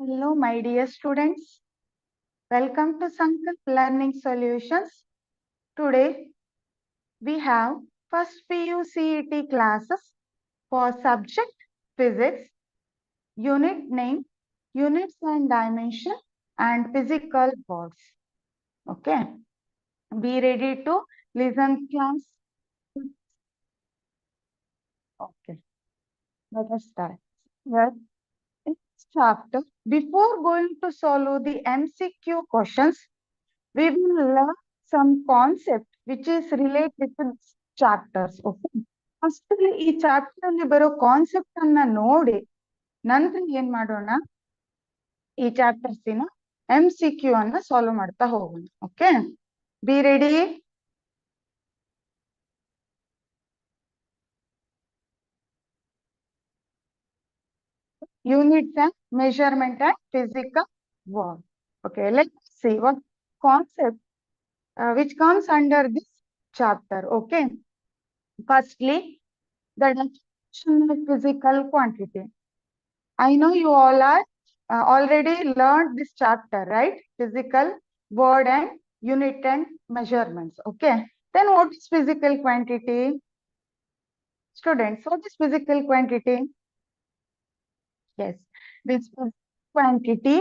Hello, my dear students. Welcome to Sankalp Learning Solutions. Today, we have first PU CET classes for subject physics, unit name, units and dimension, and physical words. Okay. Be ready to listen, class. Okay. Let us start. Well, in this chapter, before going to solve the MCQ questions, we will learn some concept which is related to chapters. Okay. First ಈ chapter ಅಲ್ಲಿ ಬರೋ concept ಅನ್ನ ನೋಡಿ ನಂತರ ಏನ್ ಮಾಡೋಣ, ಈ ಚಾಪ್ಟರ್ಸಿನ MCQ ಅನ್ನ ಸಾಲ್ವ್ ಮಾಡ್ತಾ ಹೋಗೋಣ. Okay, be ready. Units and measurement and physical work. Okay, let's see what concept which comes under this chapter. Okay, firstly, the definition of physical quantity. I know you all are already learned this chapter, right? Physical word and unit and measurements. Okay, then what is physical quantity? Students, what is physical quantity? Yes, this quantity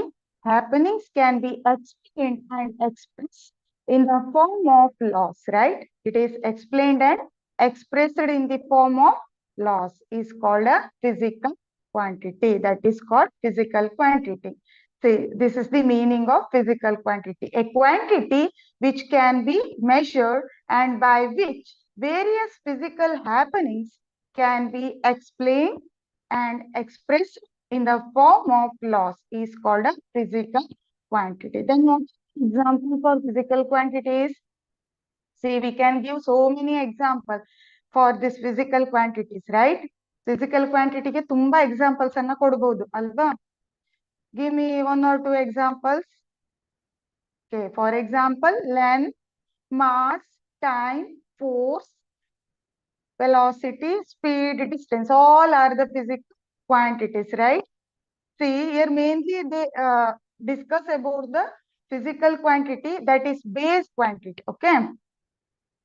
happenings can be explained and expressed in the form of laws, right? It is explained and expressed in the form of laws is called a physical quantity. That is called physical quantity. See, this is the meaning of physical quantity. A quantity which can be measured and by which various physical happenings can be explained and expressed in the form of laws is called a physical quantity. Then what example for physical quantities? See, we can give so many examples for this physical quantities, right? Physical quantity ಗೆ ತುಂಬಾ examples ಅನ್ನ ಕೊಡಬಹುದು ಅಲ್ವಾ? Give me one or two examples. Okay, for example, length, mass, time, force, velocity, speed, distance, all are the physical quantities, right? See, here mainly they discuss about the physical quantity, that is base quantity. Okay.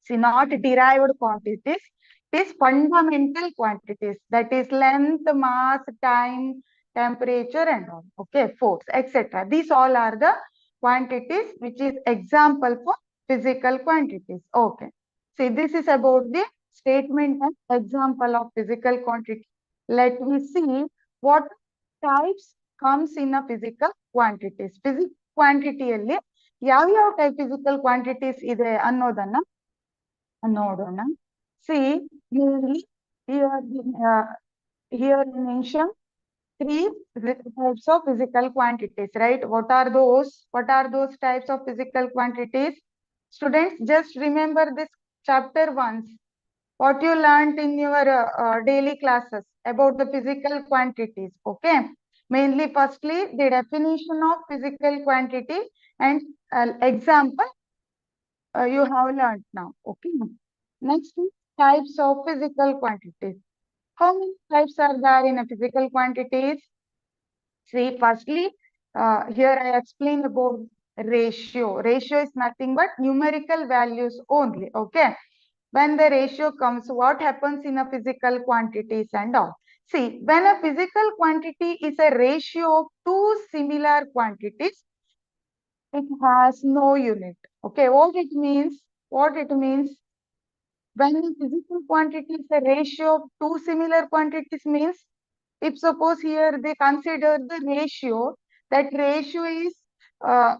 See, not derived quantities. It is fundamental quantities, that is length, mass, time, temperature and all. Okay, force, etc. These all are the quantities which is example for physical quantities. Okay. See, this is about the statement and example of physical quantity. Let me see what types comes in a physical quantities. Physical quantity ಅಲ್ಲಿ ಯಾವ type physical quantities ಇದೆ ಅನ್ನೋದನ್ನ ನೋಡೋಣ. See, here mention three types of physical quantities, right? What are those? What are those types of physical quantities? Students, just remember this chapter once. What you learned in your daily classes about the physical quantities. Okay. Mainly, firstly, the definition of physical quantity and example you have learned now. Okay. Next, types of physical quantities. How many types are there in a physical quantities? See, firstly, here I explain about ratio. Ratio is nothing but numerical values only. Okay. When the ratio comes, what happens in a physical quantities and all? See, when a physical quantity is a ratio of two similar quantities, it has no unit. Okay, what it means? What it means? When a physical quantity is a ratio of two similar quantities means, if suppose here they consider the ratio, that ratio is uh,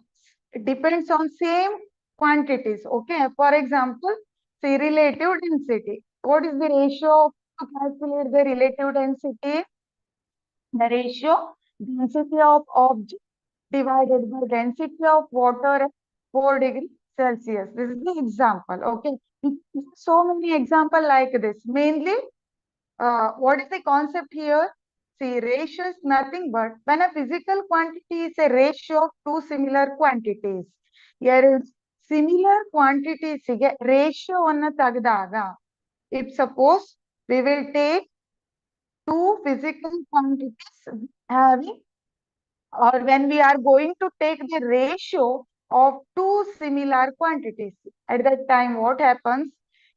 depends on same quantities. Okay, for example, say relative density. What is the ratio to calculate the relative density? The ratio density of object divided by density of water at 4 degrees Celsius. This is the example. Okay, so many example like this. Mainly, what is the concept here? See, ratio is nothing but when a physical quantity is a ratio of two similar quantities. Here is similar quantities ratio ಅನ್ನ ತೆಗೆದಾಗ, if suppose we will take two physical quantities having or when we are going to take the ratio of two similar quantities. At that time, what happens?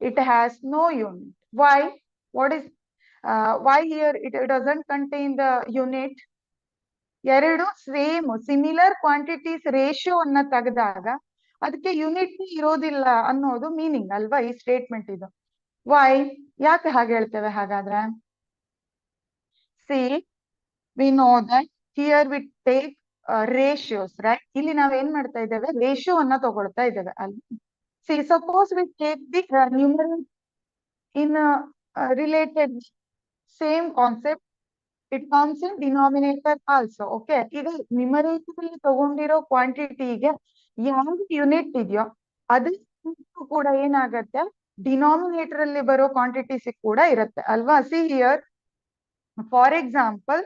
It has no unit. Why? What is why here it doesn't contain the unit? ಎರಡು same similar quantities ratio ಅನ್ನ ತೆಗೆದಾಗ ಅದಕ್ಕೆ unit ಇರೋದಿಲ್ಲ ಅನ್ನೋದು meaning ಅಲ್ವಾ ಈ statement ಇದು. Y? ಯಾಕೆ ಹಾಗೆ ಹೇಳ್ತೇವೆ ಹಾಗಾದ್ರೆ? C, V know that here we take ratios, right? ಇಲ್ಲಿ ನಾವ್ ಏನ್ ಮಾಡ್ತಾ ಇದ್ದೇವೆ? ರೇಷಿಯೋ ಅನ್ನ ತಗೊಳ್ತಾ ಇದ್ದೇವೆ ಅಲ್ಲಿ. C, suppose we take the numeral in related same concept, it comes in denominator also. Okay, ಈಗ ನ್ಯೂಮರೇಟರ್ ಅಲ್ಲಿ ತಗೊಂಡಿರೋ ಕ್ವಾಂಟಿಟಿಗೆ ಯಾವ್ದು ಯೂನಿಟ್ ಇದೆಯೋ ಅದು ಕೂಡ ಏನಾಗತ್ತೆ? ಡಿನಾಮಿನೇಟರ್ ಅಲ್ಲಿ ಬರೋ ಕ್ವಾಂಟಿಟೀಸ್ ಕೂಡ ಇರುತ್ತೆ ಅಲ್ವಾ? See here, for example,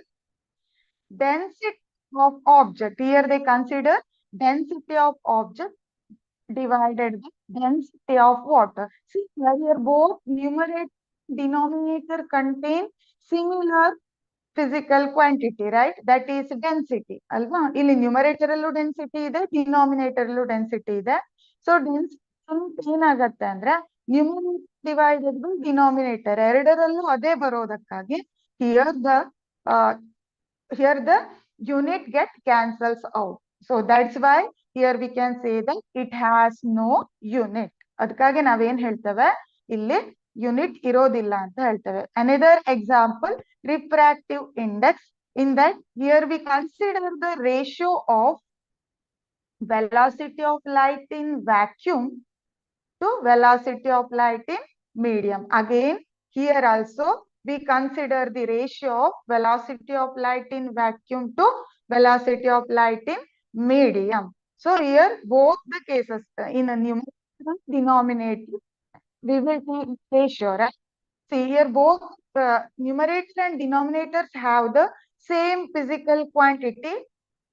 density of object. Here they consider density of object divided by density of water. See here both numerator denominator contain similar physical quantity, right? That is density alva. Illi numerator allu density ide, denominator allu density ide. So density ಏನಾಗತ್ತೆ ಅಂದ್ರೆ numerator divided by denominator ಎರಡರಲ್ಲೂ ಅದೇ ಬರೋದಕ್ಕಾಗಿ here the unit get cancels out. So that's why here we can say that it has no unit. ಅದಕ್ಕಾಗಿ ನಾವೇನ್ ಹೇಳ್ತೇವೆ? ಇಲ್ಲಿ unit ಇರೋದಿಲ್ಲ ಅಂತ ಹೇಳ್ತೇವೆ. Another example, refractive index. In that, here we consider the ratio of velocity of light in vacuum to velocity of light in medium. Again, here also we consider the ratio of velocity of light in vacuum to velocity of light in medium. So here both the cases in a numerator denominator we will take ratio, right? See here both numerator and denominators have the same physical quantity.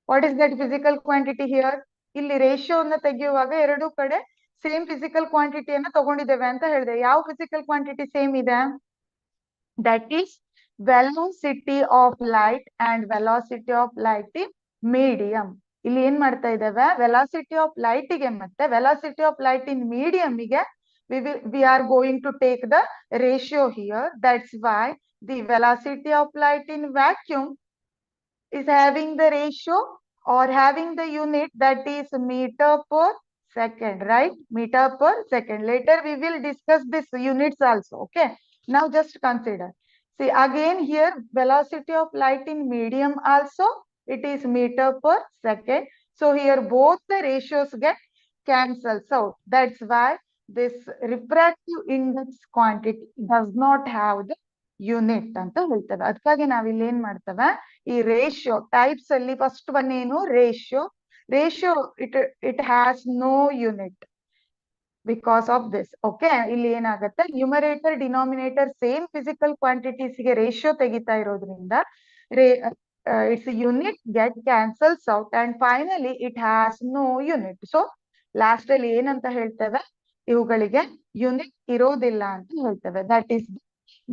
What is that physical quantity here? ಇಲ್ಲಿ ratio ಅನ್ನ ತೆಗೆಯುವಾಗ ಎರಡು ಕಡೆ same physical ಕ್ವಾಂಟಿಟಿಯನ್ನ ತಗೊಂಡಿದ್ದೇವೆ ಅಂತ ಹೇಳಿದೆ. ಯಾವ physical quantity same ಇದೆ? That is velocity of light and velocity of light in medium. ಇಲ್ಲಿ ಏನ್ ಮಾಡ್ತಾ ಇದ್ದೇವೆ? ವೆಲಾಸಿಟಿ ಆಫ್ ಲೈಟ್ ಗೆ ಮತ್ತೆ velocity of light in medium ಗೆ we are going to take the ratio here. That's why the velocity of light in vacuum is having the ratio or having the unit that is meter per second, right? Meter per second. Later we will discuss this units also. Okay, now just consider. See again here velocity of light in medium also it is meter per second. So here both the ratios get cancels out. That's why this refractive index quantity does not have the unit ಅಂತ ಹೇಳ್ತೇವೆ. ಅದಕ್ಕಾಗಿ ನಾವಿಲ್ಲಿ ಏನ್ ಮಾಡ್ತೇವೆ? ಈ ratio types ಅಲ್ಲಿ first one ಏನು? Ratio. Ratio it has no unit because of this. Okay, ಇಲ್ಲಿ ಏನಾಗುತ್ತೆ? Numerator denominator same physical quantities ಗೆ ರೇಷಿಯೋ ತೆಗಿತಾ ಇರೋದ್ರಿಂದ its unit get cancels out and finally it has no unit. So last ಅಲ್ಲಿ ಏನಂತ ಹೇಳ್ತೇವೆ? ಇವುಗಳಿಗೆ ಯೂನಿಟ್ ಇರೋದಿಲ್ಲ ಅಂತ ಹೇಳ್ತೇವೆ. That is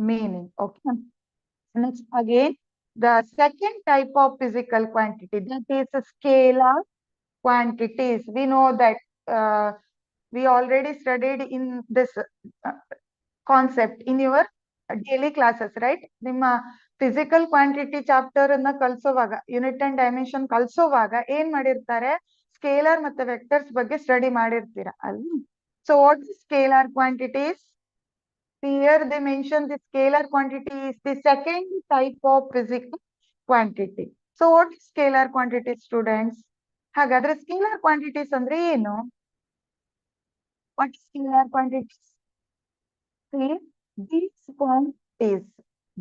meaning. Okay, next again the second type of physical quantity, that is scalar quantities. We know that we already studied in this concept in your daily classes, right? ನಿಮ್ಮ physical quantity chapter ಅನ್ನ ಕಲಿಸುವಾಗ unit and dimension ಕಲಿಸುವಾಗ ಏನ್ ಮಾಡಿರ್ತಾರೆ? Scalar ಮತ್ತೆ vectors ಬಗ್ಗೆ study ಮಾಡಿರ್ತೀರಾ ಅಲ್ವಾ? So what is scalar quantities? Here they mention the scalar quantity is the second type of physical quantity. So what is scalar quantity, students? ಹಾಗಾದ್ರೆ scalar quantities ಅಂದ್ರೆ ಏನು? What is scalar quantities? See, these quantities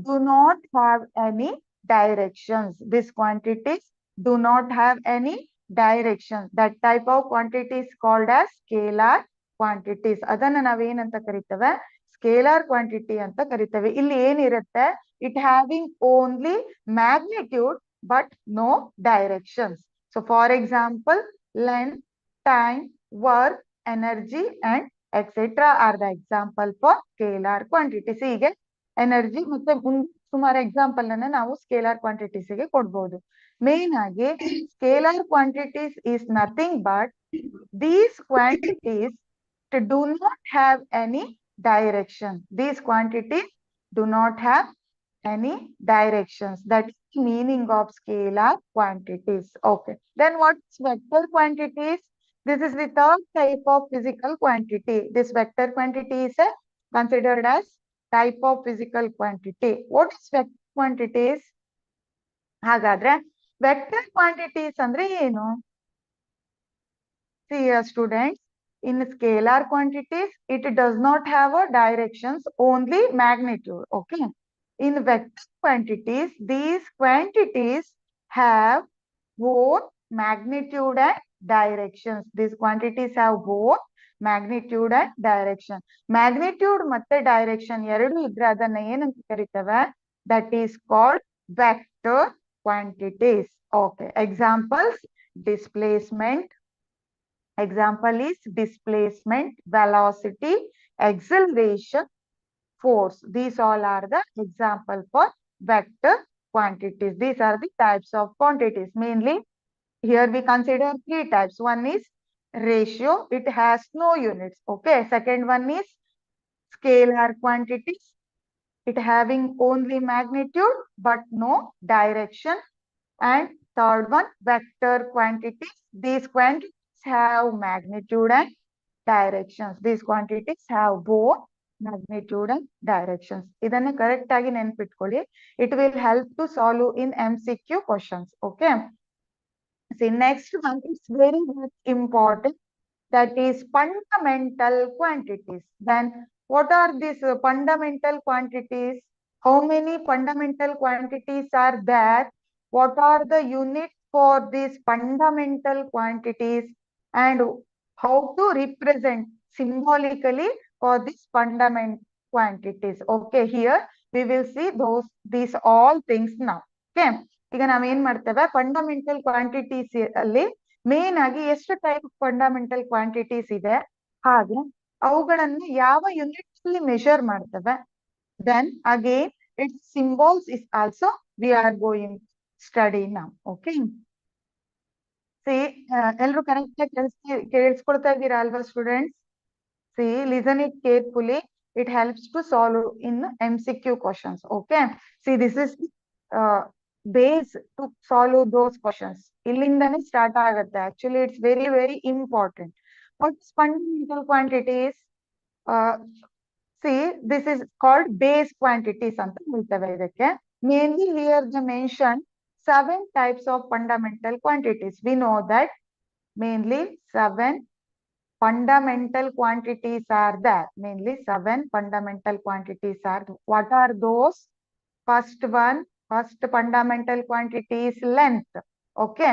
do not have any directions. These quantities do not have any directions. That type of quantity is called as scalar quantities. ಅದನ್ನ ನಾವೇನಂತ ಕರಿತೇವೆ? Scalar quantity ಅಂತ ಕರಿತೇವೆ. ಇಲ್ಲಿ ಏನಿರುತ್ತೆ? It having only magnitude but no directions. So for example length, time, work, energy and etcetera are the example for scalar quantities. ಹೀಗೆ energy ಮತ್ತೆ ಸುಮಾರು ಎಕ್ಸಾಂಪಲ್ ಅನ್ನ ನಾವು ಸ್ಕೇಲಾರ್ ಕ್ವಾಂಟಿಟೀಸ್ ಗೆ ಕೊಡ್ಬೋದು. ಮೇನ್ ಆಗಿ scalar quantities is nothing but these quantities do not have any direction. These quantities do not have any directions. That is the meaning of scalar quantities. Okay. Then what's vector quantities? This is the third type of physical quantity. This vector quantity is considered as type of physical quantity. What is vector quantities? ಹಾಗಾದ್ರೆ vector quantities ಅಂದ್ರೆ ಏನು? See here students, in scalar quantities, it does not have a directions, only magnitude. Okay. In vector quantities, these quantities have both magnitude and directions. These quantities have both magnitude and direction. Magnitude ಮತ್ತೆ direction ಎರಡು ಇದ್ರೆ ಅದನ್ನ ಏನಂತ ಕರೀತೇವೆ? That is called vector quantities. Okay. Examples: displacement. Example is displacement, velocity, acceleration, force. These all are the example for vector quantities. These are the types of quantities. Mainly, here we consider three types. One is ratio. It has no units. Okay. Second one is scalar quantities. It having only magnitude but no direction. And third one, vector quantities. These quantities have magnitude and directions. These quantities have both magnitude and directions. ಇದನ್ನ correct ಆಗಿ ನೆನಪಿಟ್ಕೊಳ್ಳಿ. It will help to solve in MCQ questions. Okay. See, next one is very important. That is fundamental quantities. Then what are these fundamental quantities? How many fundamental quantities are there? What are the units for these fundamental quantities? And how to represent symbolically for these fundamental quantities? Okay, here we will see these all things now. Okay. ಈಗ ನಾವೇನ್ ಮಾಡ್ತೇವೆ, fundamental quantities ಅಲ್ಲಿ main ಆಗಿ ಎಷ್ಟು type fundamental quantities ಇದೆ, ಹಾಗೆ ಅವುಗಳನ್ನು ಯಾವ ಯೂನಿಟ್ ಅಲ್ಲಿ ಮೆಷರ್ ಮಾಡ್ತೇವೆ. Then again its symbols is also we are going study now. Okay. See ಎಲ್ರು ಕರೆಕ್ಟ್ ಆಗಿ ಕೇಳಿಸ್ಕೊಳ್ತಾ ಇದ್ದೀರಾ ಅಲ್ವಾ students? See listen it carefully. It helps to solve in MCQ questions. Okay. See, this is base to solve those questions. Illindane start ಆಗುತ್ತೆ. Actually, it's very, very important. What's fundamental quantities? See, this is called base quantities ಅಂತ ಹೇಳ್ತೇವೆ ಇದಕ್ಕೆ. Mainly here they mention 7 types of fundamental quantities. We know that mainly 7 fundamental quantities are there. Mainly 7 fundamental quantities are. What are those? First fundamental quantity is length. Okay.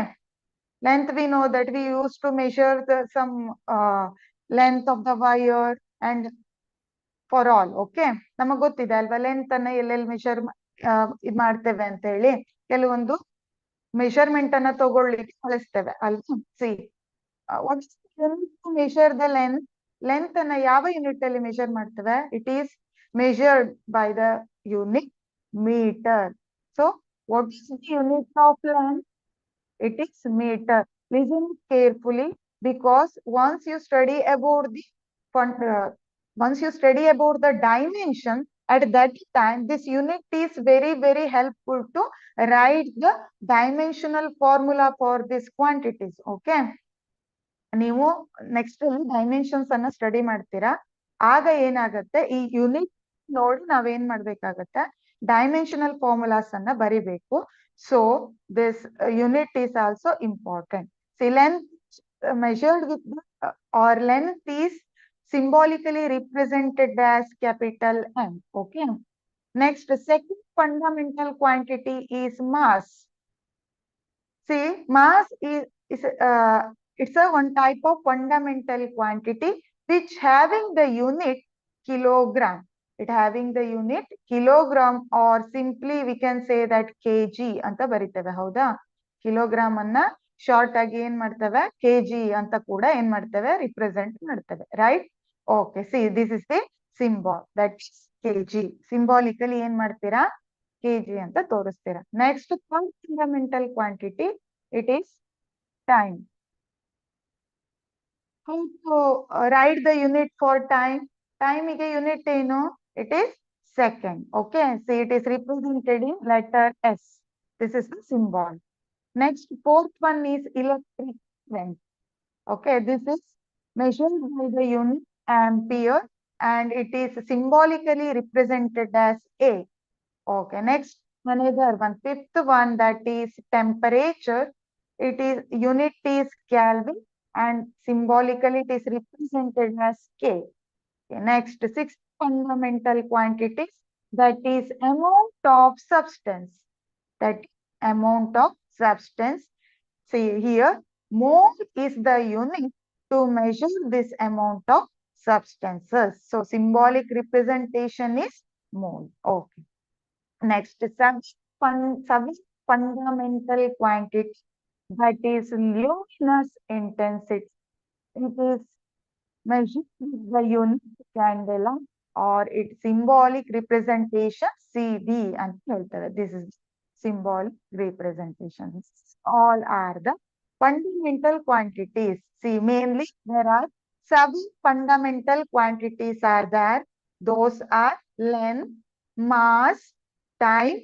Length, we know that we used to measure some length of the wire and for all. Okay. ನಮಗೆ ಗೊತ್ತಿದೆ ಅಲ್ವಾ length ಅನ್ನ ಎಲ್ಲೆಲ್ಲಿ measure ಇದು ಮಾಡ್ತೇವೆ ಅಂತ ಹೇಳಿ. ಕೆಲವೊಂದು ಮೆಷರ್ಮೆಂಟ್ ಅನ್ನ ತಗೊಳ್ಳಿಕ್ಕೆ ಬಳಸ್ತೇವೆ ಅಲ್ವಾ. See what to measure the length. Length ಅನ್ನ ಯಾವ ಯೂನಿಟ್ ಅಲ್ಲಿ ಮೆಷರ್ ಮಾಡ್ತೇವೆ? It is measured by the unit meter. So what is the unit of length? It is meter. Listen carefully, because once you study about the dimension, at that time this unit is very, very helpful to write the dimensional formula for these quantities. Okay. ನೀವು next ಅಲ್ಲಿ dimensions ಅನ್ನ study ಮಾಡ್ತೀರಾ. ಆಗ ಏನಾಗುತ್ತೆ, ಈ unit ನೋಡಿ ನಾವೇನ್ ಮಾಡ್ಬೇಕಾಗತ್ತೆ, ಡೈಮೆನ್ಷನಲ್ ಫಾರ್ಮುಲಾಸ್ ಅನ್ನ ಬರಿಬೇಕು. So this unit is also important. C length measured with or length is symbolically represented as capital M. Okay. Next, second fundamental quantity is mass. See, mass is it's a one type of fundamental quantity which having the unit kilogram. It having the unit kilogram, or simply we can say that kg anta bariteve. Hauda? Kilogram anna short agi en martave kg anta kuda en martave represent martave, right? Okay, see, this is the symbol, that's kg. Symbolically en martira KG ಅಂತ ತೋರಿಸ್ತೀರಾ. Next fundamental quantity, it is time. How to write the unit for time? Time ಗೆ unit ಏನು? It is second. Okay, so it is represented in letter S. This is the symbol. Next, fourth one is electric current. Okay, this is measured by the unit ampere and it is symbolically represented as A. Okay, next another one, fifth one, that is temperature. It is unit is Kelvin and symbolically it is represented as K. Okay, next, sixth fundamental quantities, that is amount of substance. That amount of substance. See here, mole is the unit to measure this amount of substances. So symbolic representation is mole. Okay. Next, seven fundamental quantity, that is luminous intensity. It is measured with the unit candela or its symbolic representation CD and ಹೇಳ್ತಾರೆ. This is symbolic representation. All are the fundamental quantities. See, mainly there are seven fundamental quantities are there. Those are length, mass, time,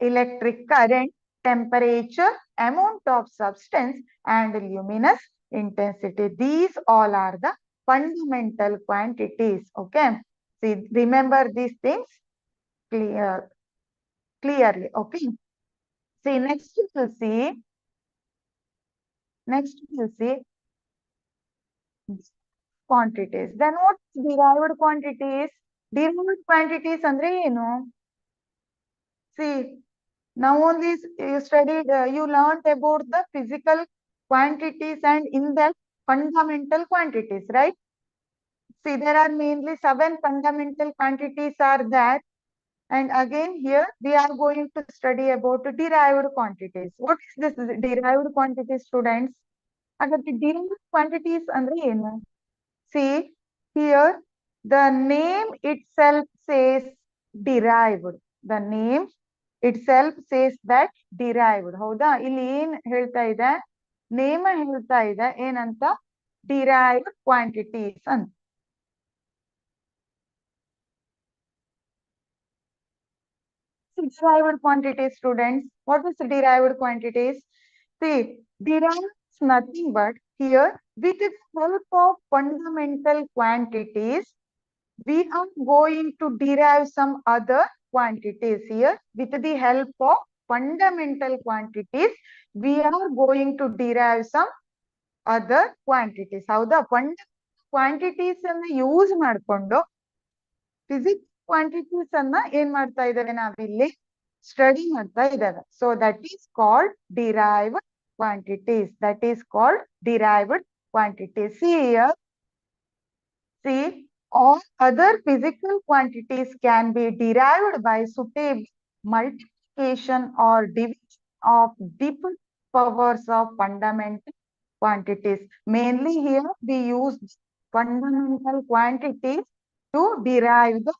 electric current, temperature, amount of substance, and luminous intensity. These all are the fundamental quantities. Okay. See, remember these things clearly. Okay. See, next you will see. Next you will see quantities. Then what is derived quantities? Derived quantities andre ಏನು? See, now only you studied, you learned about the physical quantities and in that fundamental quantities, right? See, there are mainly seven fundamental quantities are there. And again here we are going to study about derived quantities. What is this derived quantities, students? Again, derived quantities andre ಏನು? See, here the name itself says derived. The name itself says that derived. ಹೌದಾ? ಇಲ್ಲಿ ಏನ್ ಹೇಳ್ತಾ ಇದೆ? ನೇಮ ಹೇಳ್ತಾ ಇದೆ ಏನಂತ? derived quantities ಅಂತ. Derived quantities, students. What is derived quantities? See, derived is nothing but here with the help of fundamental quantities, we are going to derive some other quantities here. With the help of fundamental quantities, we are going to derive some other quantities. ಹೌದಾ? quantities ಅನ್ನು use ಮಾಡಿಕೊಂಡು physics quantities ಅನ್ನ ಏನ್ ಮಾಡ್ತಾ ಇದ್ದೇವೆ ನಾವಿಲ್ಲಿ study ಮಾಡ್ತಾ ಇದ್ದೇವೆ. So that is called derived quantities. That is called derived quantities. See, all other physical quantities can be derived by suitable multiplication or division of different powers of fundamental quantities. Mainly here we use fundamental quantities to derive the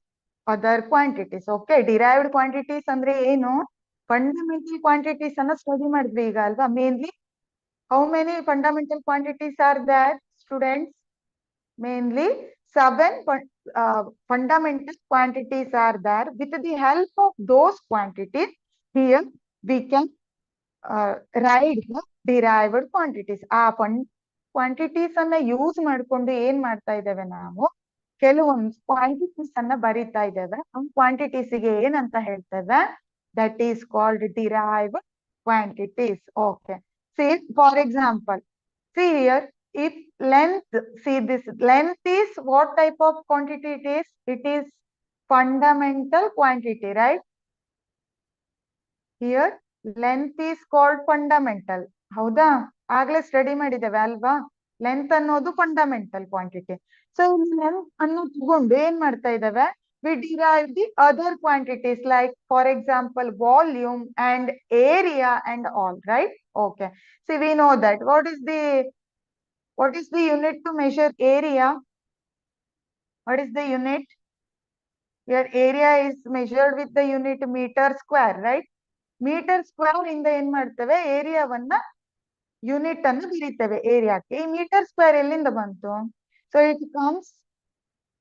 other quantities. Okay, derived quantities andre ಏನು? Fundamental quantities ಅನ್ನ study ಮಾಡಿದ್ವಿ ಈಗ ಅಲ್ವಾ? Mainly how many fundamental quantities are there, students? Mainly seven fundamental quantities are there. With the help of those quantities, here we can write the derived quantities. ಆ quantities ಅನ್ನ use ಮಾಡ್ಕೊಂಡು ಏನ್ ಮಾಡ್ತಾ ಇದ್ದೇವೆ ನಾವು? ಕೆಲವೊಂದು ಕ್ವಾಂಟಿಟೀಸ್ ಅನ್ನ ಬರೀತಾ ಇದ್ದೇವೆ. ಕ್ವಾಂಟಿಟೀಸ್ ಗೆ ಏನಂತ ಹೇಳ್ತೇವೆ? That is called derived quantities. Okay. See, for example, see here, if length, see this length is what type of quantity it is? It is fundamental quantity, right? Here length is called fundamental. ಹೌದಾ? ಆಗ್ಲೇ study ಮಾಡಿದ್ದೇವೆ ಅಲ್ವಾ? Length ಅನ್ನೋದು fundamental quantity. So length ಅನ್ನು ತಗೊಂಡು ಏನ್ ಮಾಡ್ತಾ ಇದ್ದೇವೆ? We derive the other quantities like, for example, volume and area and all, right? Okay. See, we know that. What is the unit to measure area? What is the unit? Your area is measured with the unit meter square, right? Metre square ಇಂದ ಏನ್ ಮಾಡ್ತೇವೆ, ಏರಿಯಾವನ್ನ unit ಅನ್ನು ಬರೀತೇವೆ ಏರಿಯಾಕ್ಕೆ. ಈ metre square ಎಲ್ಲಿಂದ ಬಂತು? So it comes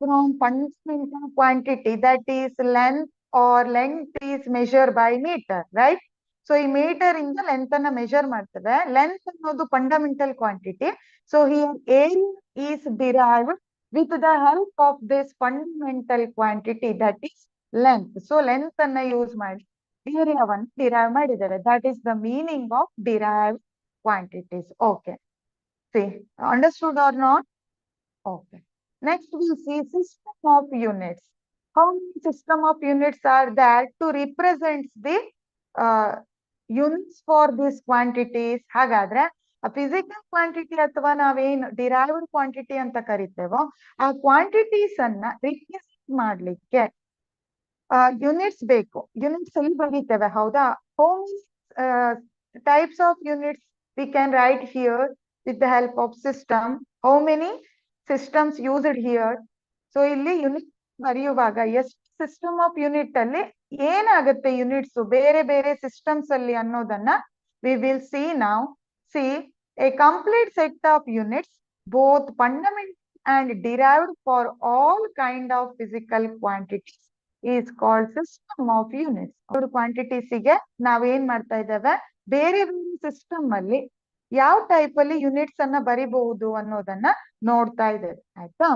from fundamental quantity, that is length or length is measured by meter, right? So ಈ metre ಇಂದ length ಅನ್ನ ಮೆಜರ್ ಮಾಡ್ತೇವೆ. ಲೆಂತ್ ಅನ್ನೋದು fundamental quantity. So here area is derived with the help of this fundamental quantity, that is length. So length ಅನ್ನ use ಮಾಡಿ ಏರಿಯಾವನ್ನು derive ಮಾಡಿದ್ದೇವೆ. That is the meaning of derived quantities. Okay. See, understood or not? Okay. Next, we'll see system of units. How many system of units are there to represent the units for these quantities? ಹಾಗಾದ್ರೆ physical quantity ಅಥವಾ ನಾವೇನು derived quantity ಅಂತ ಕರಿತೇವೋ ಆ quantities ಅನ್ನ represent ಮಾಡ್ಲಿಕ್ಕೆ units ಬೇಕು. Units ಅಲ್ಲಿ ಬರೀತೇವೆ, ಹೌದಾ? How many types of units we can write here with the help of system? How many systems used here? So ಇಲ್ಲಿ ಯೂನಿಟ್ ಬರೆಯುವಾಗ ಎಷ್ಟು ಸಿಸ್ಟಮ್ ಆಫ್ ಯೂನಿಟ್ ಅಲ್ಲಿ ಏನಾಗುತ್ತೆ ಯೂನಿಟ್ಸ್ ಬೇರೆ ಬೇರೆ ಸಿಸ್ಟಮ್ಸ್ ಅಲ್ಲಿ ಅನ್ನೋದನ್ನ we will see now. See, a complete set of units, both fundamental and derived for all kind of physical quantities, is called system of units. Quantities ಗೆ ನಾವೇನ್ ಮಾಡ್ತಾ ಇದ್ದೇವೆ, ಬೇರೆ ಬೇರೆ ಸಿಸ್ಟಮ್ ಅಲ್ಲಿ ಯಾವ ಟೈಪ್ ಅಲ್ಲಿ ಯೂನಿಟ್ಸ್ ಅನ್ನ ಬರಿಬಹುದು ಅನ್ನೋದನ್ನ ನೋಡ್ತಾ ಇದ್ದೇವೆ, ಆಯ್ತಾ?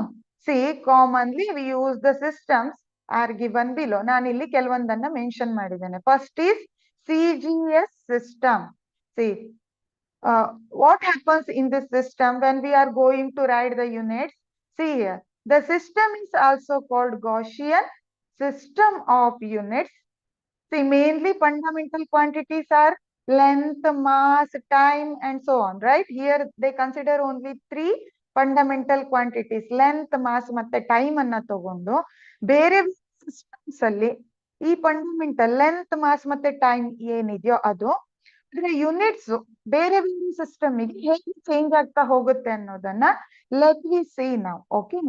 C, commonly we use the systems are given below. ನಾನು ಇಲ್ಲಿ ಕೆಲವೊಂದನ್ನ ಮೆನ್ಷನ್ ಮಾಡಿದ್ದೇನೆ. First is CGS system. C, what happens in this system when we are going to write the units? See here, the system is also called Gaussian system of units. See, mainly fundamental quantities are length, mass, time, and so on, right? Here they consider only three fundamental quantities, length, mass, ಮತ್ತೆ time ಅನ್ನ ತಗೊಂಡು ಬೇರೆ systems ಅಲ್ಲಿ ಈ fundamental length, mass ಮತ್ತೆ time ಏನಿದೆಯೋ ಅದು units ಬೇರೆ ಬೇರೆ ಸಿಸ್ಟಮ್ ಗೆ ಹೇಗೆ ಚೇಂಜ್ ಆಗ್ತಾ ಹೋಗುತ್ತೆ ಅನ್ನೋದನ್ನ let we see now. Okay,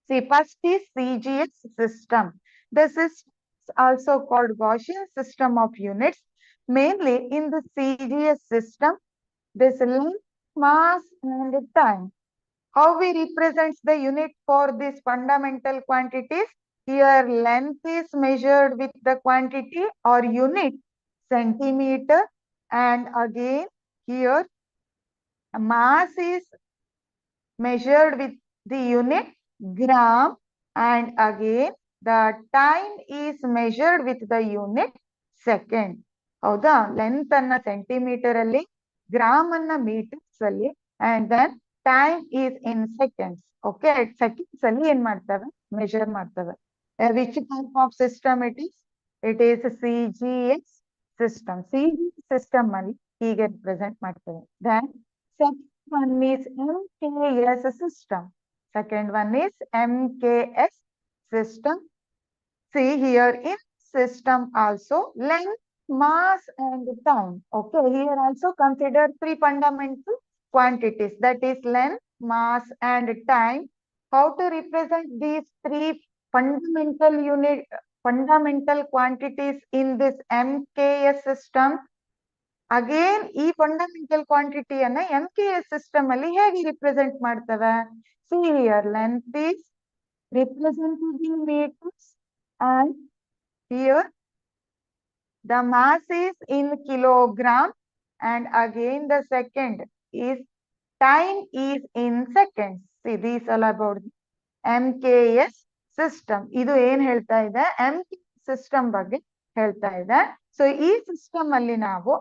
see, first is CGS system. The system is also called Gaussian system of units. Mainly in the CGS system, this length, mass, and time. How we represent the unit for these fundamental quantities? Here, length is measured with the quantity or unit centimeter, and again here mass is measured with the unit gram, and again the time is measured with the unit second. ಹೌದಾ? Length ಅನ್ನ centimetre ಅಲ್ಲಿ, gram ಅನ್ನ metres ಅಲ್ಲಿ, and then time is in seconds. Okay, seconds ಅಲ್ಲಿ ಏನ್ ಮಾಡ್ತೇವೆ, measure ಮಾಡ್ತೇವೆ. Which type of system it is? It is CGS system. CGS system ಅಲ್ಲಿ ಹೀಗೆ ರಿಪ್ರೆಸೆಂಟ್ ಮಾಡ್ತೇವೆ. Then second one is MKS system. Second one is MKS system. See here, in system also length, mass, and time. Okay, here also consider three fundamental quantities, that is length, mass, and time. How to represent these three fundamental quantities in this MKS system? Again ಈ fundamental ಕ್ವಾಂಟಿಟಿಯನ್ನ MKS system ಅಲ್ಲಿ ಹೇಗೆ represent ಮಾಡ್ತೇವೆ? See here, length is represented in metres, and here the mass is in kilogram, and again the second is time is in seconds. See, these all about MKS system. ಇದು ಏನ್ ಹೇಳ್ತಾ ಇದೆ? MKS system ಬಗ್ಗೆ ಹೇಳ್ತಾ ಇದೆ. So ಈ system ಅಲ್ಲಿ ನಾವು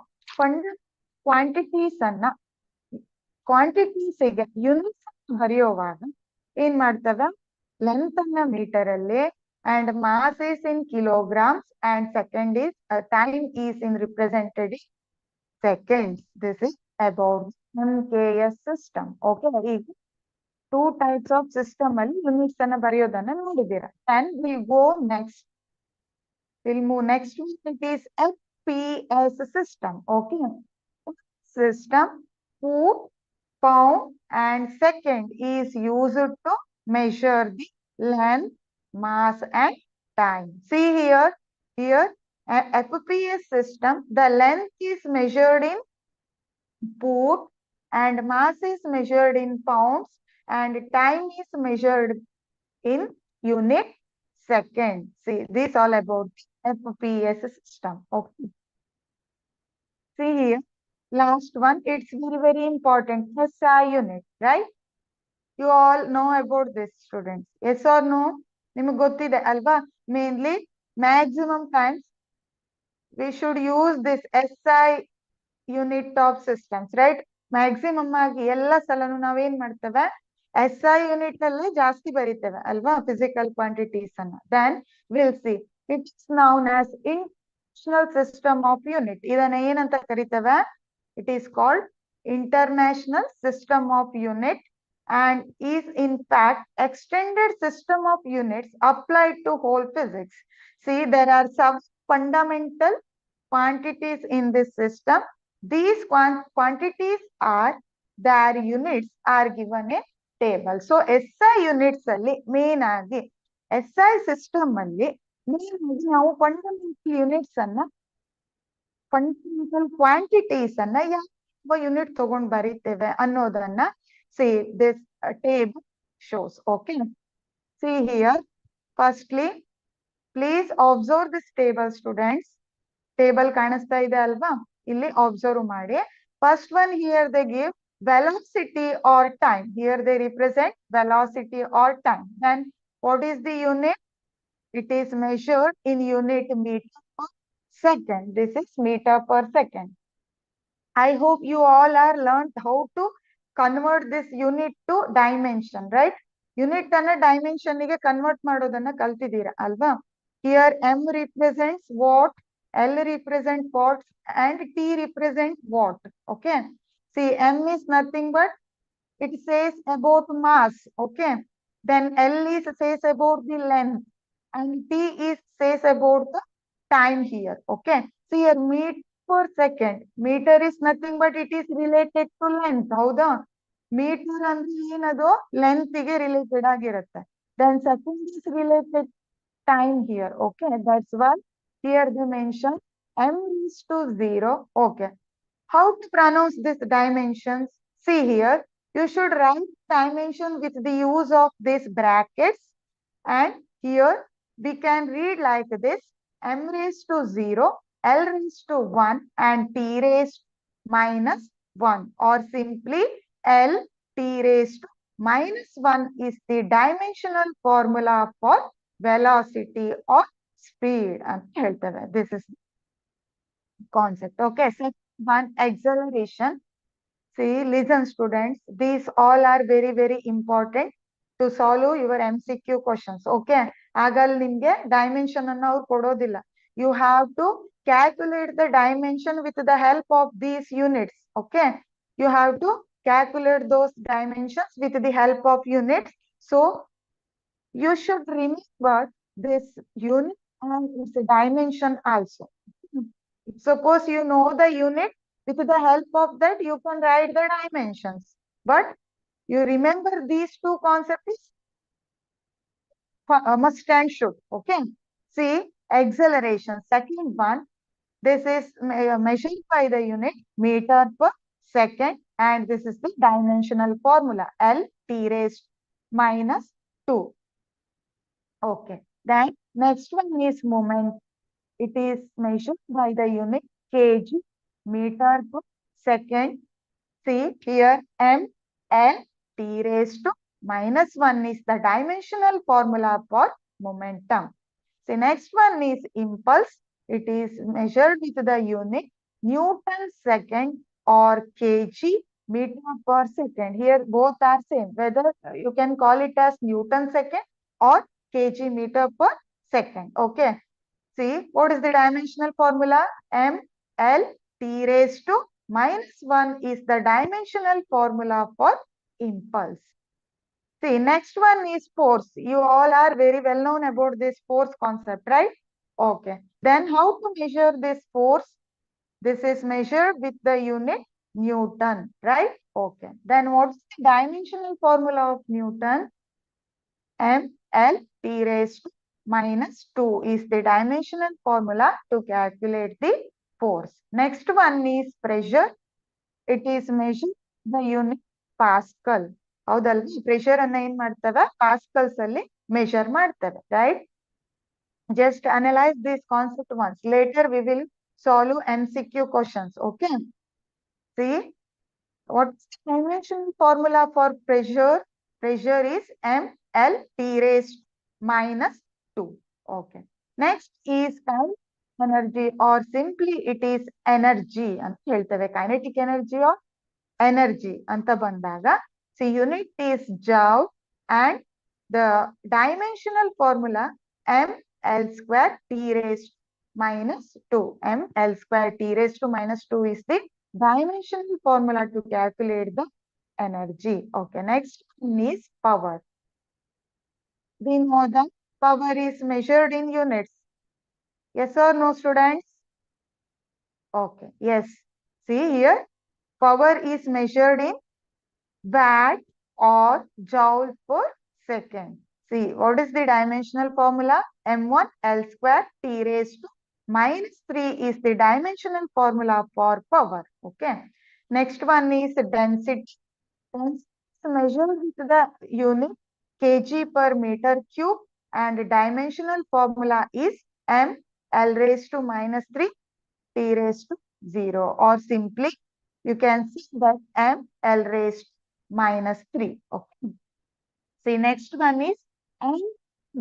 ಕ್ವಾಂಟಿಟೀಸ್ ಅನ್ನ ಕ್ವಾಂಟಿಟೀಸ್ಗೆ ಯೂನಿಟ್ಸ್ ಬರೆಯುವಾಗ ಏನ್ ಮಾಡ್ತೇವೆ? ಲೆಂತ್ ಅನ್ನ ಮೀಟರ್ ಅಲ್ಲಿ, and mass is in kilograms, and second is time is in represented in seconds. This is about MKS system. Okay, ಈಗ ಟೂ ಟೈಪ್ಸ್ ಆಫ್ ಸಿಸ್ಟಮ್ ಅಲ್ಲಿ ಯೂನಿಟ್ಸ್ ಅನ್ನ ಬರೆಯೋದನ್ನ ನೋಡಿದ್ದೀರಾ. And will go next. We'll move next to it is FPS system. Okay, system, foot, pound, and second is used to measure the length, mass, and time. See here, FPS system, the length is measured in foot and mass is measured in pounds and time is measured in unit second. See, this all about FPS system. Okay. See here, last one, it's very important. SI unit, right? You all know about this, students. Yes or no? ನಿಮಗೆ ಗೊತ್ತಿದೆ ಅಲ್ವಾ? Mainly, maximum times we should use this SI unit of systems, right? Maximum ಆಗಿ ಎಲ್ಲ ಸಲನು ನಾವೇನ್ ಮಾಡ್ತೇವೆ SI unit ಅಲ್ಲೇ ಜಾಸ್ತಿ ಬರಿತೇವೆ ಅಲ್ವಾ ಫಿಸಿಕಲ್ ಕ್ವಾಂಟಿಟೀಸ್ ಅನ್ನ. Then will see its known as international system of unit. ಇದನ್ನ ಏನಂತ ಕರಿತೇವೆ? It is called international system of unit and is in fact extended system of units applied to whole physics. See, there are some fundamental quantities in this system. These quantities are, their units are given a table. So SI units alli main agi SI system alli main agi ನಾವು fundamental units ಅನ್ನ fundamental quantities ಅನ್ನ ಯಾವ unit ತಗೊಂಡು ಬರೀತೇವೆ ಅನ್ನೋದನ್ನ see this table shows. Okay, see here, firstly please observe this table, students. Table ಕಾಣಿಸ್ತಾ ಇದೆ ಅಲ್ವಾ? ಇಲ್ಲಿ observe ಮಾಡಿ. First one, here they give velocity or time. Here they represent velocity or time. Then what is the unit? It is measured in unit meter per second. This is meter per second. I hope you all are learned how to convert this unit to dimension, right? Unit ಅನ್ನ dimension ಗೆ convert ಮಾಡೋದನ್ನ ಕಲ್ತಿದ್ದೀರಾ ಅಲ್ವಾ? Here M represents watt, L represent watts and T represent watt. Okay. See, M is nothing but it says about mass. Okay. Then L is says about the length and T is says about the time here. Okay. See here, meter per second. Meter is nothing but it is related to length. ಹೌದಾ? Metre ಅಂದ್ರೆ ಏನದು length ಗೆ related ಆಗಿರುತ್ತೆ. Then second is related time here. Okay, that's why here they mention M is to 0. Okay, how to pronounce this dimensions? See here, you should write dimension with the use of these brackets, and here we can read like this: M raised to 0, L raised to 1 and T raised minus 1, or simply L T raised to minus 1 is the dimensional formula for velocity or speed. This is concept. Okay, second one, acceleration. See, listen students, these all are very important to solve your MCQ questions. Okay, ಆಗ ನಿಮ್ಗೆ dimension ಅನ್ನು ಅವ್ರು ಕೊಡೋದಿಲ್ಲ. You have to calculate the dimension with the help of these units. Okay, you have to calculate those dimensions with the help of units. So you should remember this unit and its dimension also. Suppose you know the unit, with the help of that you can write the dimensions. But you remember these two concepts must and should. Okay. See, acceleration. Second one, this is measured by the unit meter per second, and this is the dimensional formula L T raised minus 2. Okay. Then next one is moment. It is measured by the unit kg, meter per second. See here, M L T raised to minus 1 is the dimensional formula for momentum. See, next one is impulse. It is measured with the unit Newton second or kg meter per second. Here both are same. Whether you can call it as Newton second or kg meter per second. Okay. See, what is the dimensional formula? M L T raised to minus 1 is the dimensional formula for impulse. See, next one is force. You all are very well known about this force concept, right? Okay. Then how to measure this force? This is measured with the unit Newton, right? Okay. Then what's the dimensional formula of Newton? M L T raised to minus 2 is the dimensional formula to calculate the force. Next one is pressure. It is measured the unit Pascal. ಹೌದಲ್ವಾ pressure ಅನ್ನ ಏನ್ ಮಾಡ್ತವೆ ಪಾಸ್ಕಲ್ಸ್ ಅಲ್ಲಿ measure ಮಾಡ್ತವೆ, right? Just analyze this concept once. Later we will solve MCQ questions. Okay. See, what's the dimensional formula for pressure? Pressure is mLT raised minus 2. Okay. Next is energy, or simply it is energy ಅಂತ ಹೇಳ್ತೇವೆ. Kinetic energy or energy ಅಂತ ಬಂದಾಗ, see, unit is joule and the dimensional formula mL square T raised minus 2. mL square T raised to minus 2 is the dimensional formula to calculate the energy. Okay, next one is power. We know that power is measured in units. Yes or no, students? Okay, yes. See here, power is measured in watt or joule per second. See, what is the dimensional formula? M1 L square T raised to minus 3 is the dimensional formula for power. Okay. Next one is density. Density is measured with the unit kg per meter cube, and the dimensional formula is M L raised to minus 3 T raised to 0, or simply you can see that M L raised minus 3. Okay. See, next one is M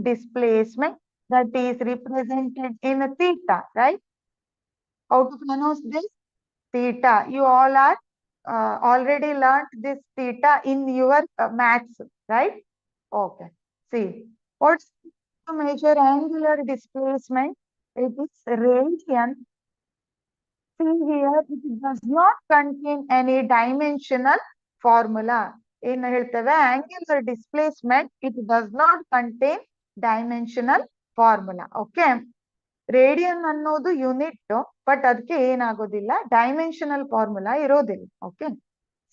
displacement, that is represented in theta, right? How to pronounce this? Theta. You all are already learned this theta in your maths, right? Okay. See, what's to measure angular displacement? It is radian. See here, it does not contain any dimensional formula. ಏನು ಹೇಳ್ತೇವೆ angular displacement, it does not contain dimensional formula. Okay. Radian ಅನ್ನೋದು unit, but ಅದಕ್ಕೆ ಏನಾಗೋದಿಲ್ಲ dimensional formula ಇರೋದಿಲ್ಲ. Okay,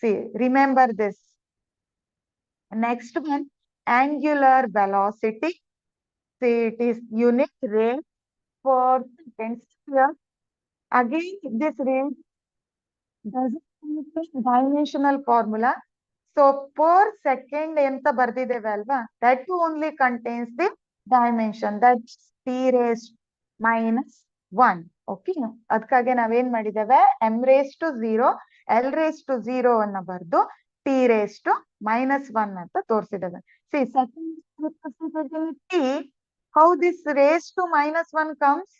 see remember this. Next one angular velocity. See it is unit rate for seconds. Again this rate dimensional formula. So per second ಅಂತ ಬರ್ದಿದ್ದೇವೆ ಅಲ್ವಾ, that only contains the dimension, that T raise minus 1. Okay, ಅದಕ್ಕಾಗಿ ನಾವೇನ್ ಮಾಡಿದ್ದೇವೆ m raised to 0 l raised to 0 ಅನ್ನ ಬರ್ದು t raised to minus 1 ಅಂತ ತೋರಿಸಿದ್ದೇವೆ. See, second t, how this raised to minus 1 comes?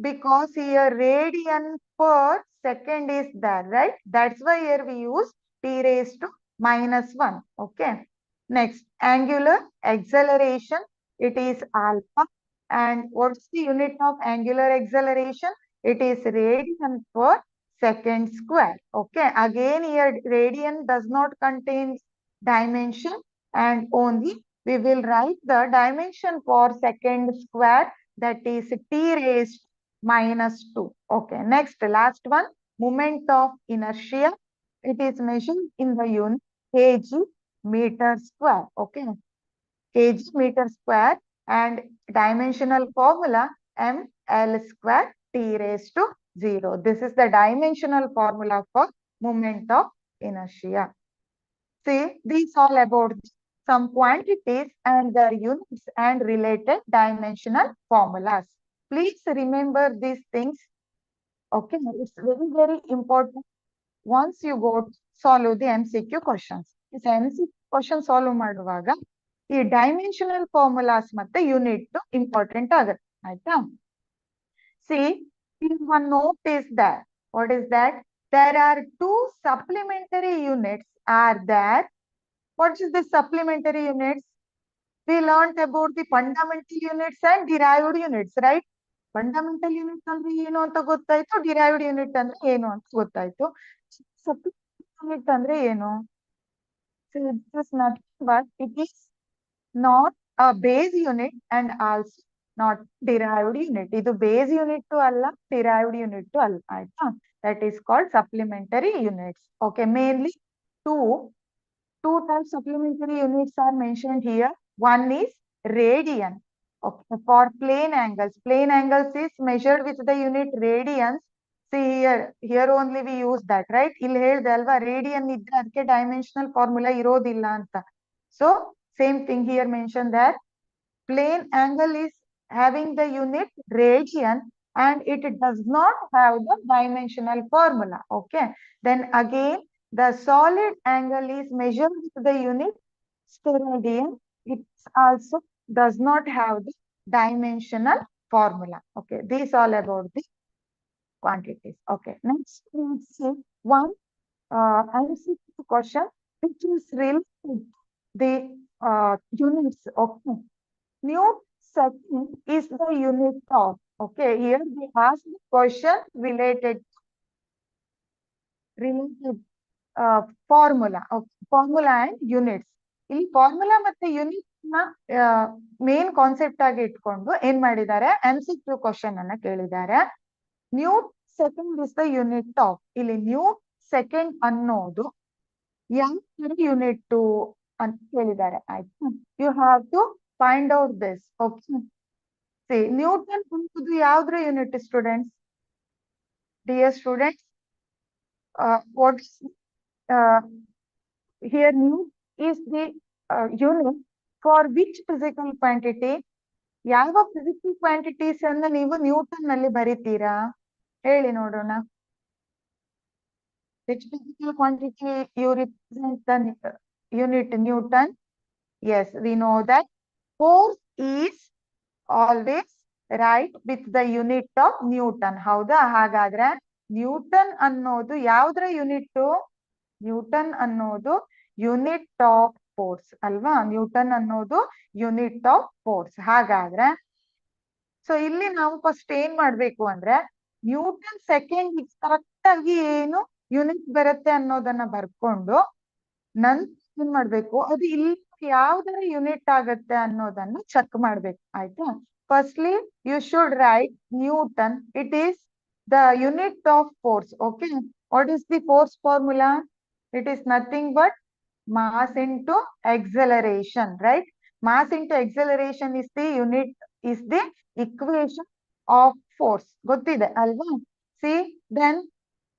Because here radian per second is there, right? That's why here we use t raised to minus 1. Okay. Next, angular acceleration. It is alpha. And what's the unit of angular acceleration? It is radian per second square. Okay, again here radian does not contain dimension, and only we will write the dimension for second square, that is t raised minus 2. Okay, next, last one, moment of inertia. It is measured in the unit kg meter square. Okay, kg meter square, and dimensional formula ml square t raised to 0. This is the dimensional formula for moment of inertia. See, these all about some quantities and their units and related dimensional formulas. Please remember these things. Okay, it's very, very important. Once you go to solve the MCQ questions, this MCQ question solve ಮಾಡುವಾಗ ಈ dimensional formulas ಮತ್ತೆ unit important ಆಗುತ್ತೆ, ಆಯ್ತಾ? C, one note is that, what is that? There are two supplementary units are there. What is the supplementary units? We learned about the fundamental units and derived units, right? Fundamental units ಅಂದ್ರೆ ಏನು ಅಂತ ಗೊತ್ತಾಯ್ತು, derived unit ಅಂದ್ರೆ ಏನು ಅಂತ ಗೊತ್ತಾಯ್ತು. Supplementary unit ಅಂದ್ರೆ ಏನು? So it is nothing but it is not a base unit and also not derived unit. ಇದು base unit ಅಲ್ಲ, derived unit ಅಲ್ಲ, ಆಯ್ತಾ? That is called supplementary units. Okay, mainly two types supplementary units are mentioned here. One is radian. Okay, for plane angles is measured with the unit radians. See here only we use that, right? ಇಲ್ಲಿ ಹೇಳ್ದೆ ಅಲ್ವಾ radian ಇದ್ರೆ ಅದಕ್ಕೆ dimensional formula ಇರೋದಿಲ್ಲ ಅಂತ. So same thing here mentioned that plane angle is having the unit radian and it does not have the dimensional formula. Okay, then again the solid angle is measured with the unit steradian. It also does not have the dimensional formula. Okay, these all about the quantities. Okay, next let's see one MCQ question which is related the units. Okay, Newton second is the unit of. Okay, here we ask the question related formula formula and units. ಇಲ್ಲಿ formula ಮತ್ತೆ unit ನ main concept ಆಗಿ ಇಟ್ಕೊಂಡು ಏನ್ ಮಾಡಿದ್ದಾರೆ MCQ question ಅನ್ನ ಕೇಳಿದ್ದಾರೆ. Newton second is the unit of. ಇಲ್ಲಿ ನ್ಯೂಟ್ ಸೆಕೆಂಡ್ ಅನ್ನೋದು ಯಾವ ಯೂನಿಟ್ ಅಂತ ಕೇಳಿದ್ದಾರೆ. ಆಯ್ತು, you have to find out this. Okay, newton ಅನ್ನೋದು ಯಾವ್ದ್ರ unit students? Dear students, what here nu is the unit for which physical quantity? ಯಾವ physical quantities ಅನ್ನ ನೀವು ನ್ಯೂಟನ್ ನಲ್ಲಿ ಬರೀತೀರಾ ಹೇಳಿ ನೋಡೋಣ. Which physical quantity you represent the unit Newton? Yes, we know that force is always right with the unit of Newton. ಹೌದಾ? ಹಾಗಾದ್ರೆ Newton ಅನ್ನೋದು ಯಾವ್ದ್ರ ಯೂನಿಟ್? ನ್ಯೂಟನ್ ಅನ್ನೋದು ಯೂನಿಟ್ ಆಫ್ ಫೋರ್ಸ್ ಅಲ್ವಾ? ನ್ಯೂಟನ್ ಅನ್ನೋದು ಯೂನಿಟ್ ಆಫ್ ಫೋರ್ಸ್. ಹಾಗಾದ್ರೆ so ಇಲ್ಲಿ ನಾವು ಫಸ್ಟ್ ಏನ್ ಮಾಡ್ಬೇಕು ಅಂದ್ರೆ ನ್ಯೂಟನ್ ಸೆಕೆಂಡ್ ಕರೆಕ್ಟ್ ಆಗಿ ಏನು ಯೂನಿಟ್ ಬರುತ್ತೆ ಅನ್ನೋದನ್ನ ಬರ್ಕೊಂಡು ನಂತರ ಏನ್ ಮಾಡ್ಬೇಕು, ಅದು ಇಲ್ಲಿ ಯಾವ್ದರ ಯೂನಿಟ್ ಆಗತ್ತೆ ಅನ್ನೋದನ್ನ ಚೆಕ್ ಮಾಡ್ಬೇಕು. ಆಯ್ತಾ? Firstly you should write newton. It is the unit of force. Okay, what is the force formula? It is nothing but mass into acceleration, right? Mass into acceleration is the unit, is the equation of force. Gottide alva? See, then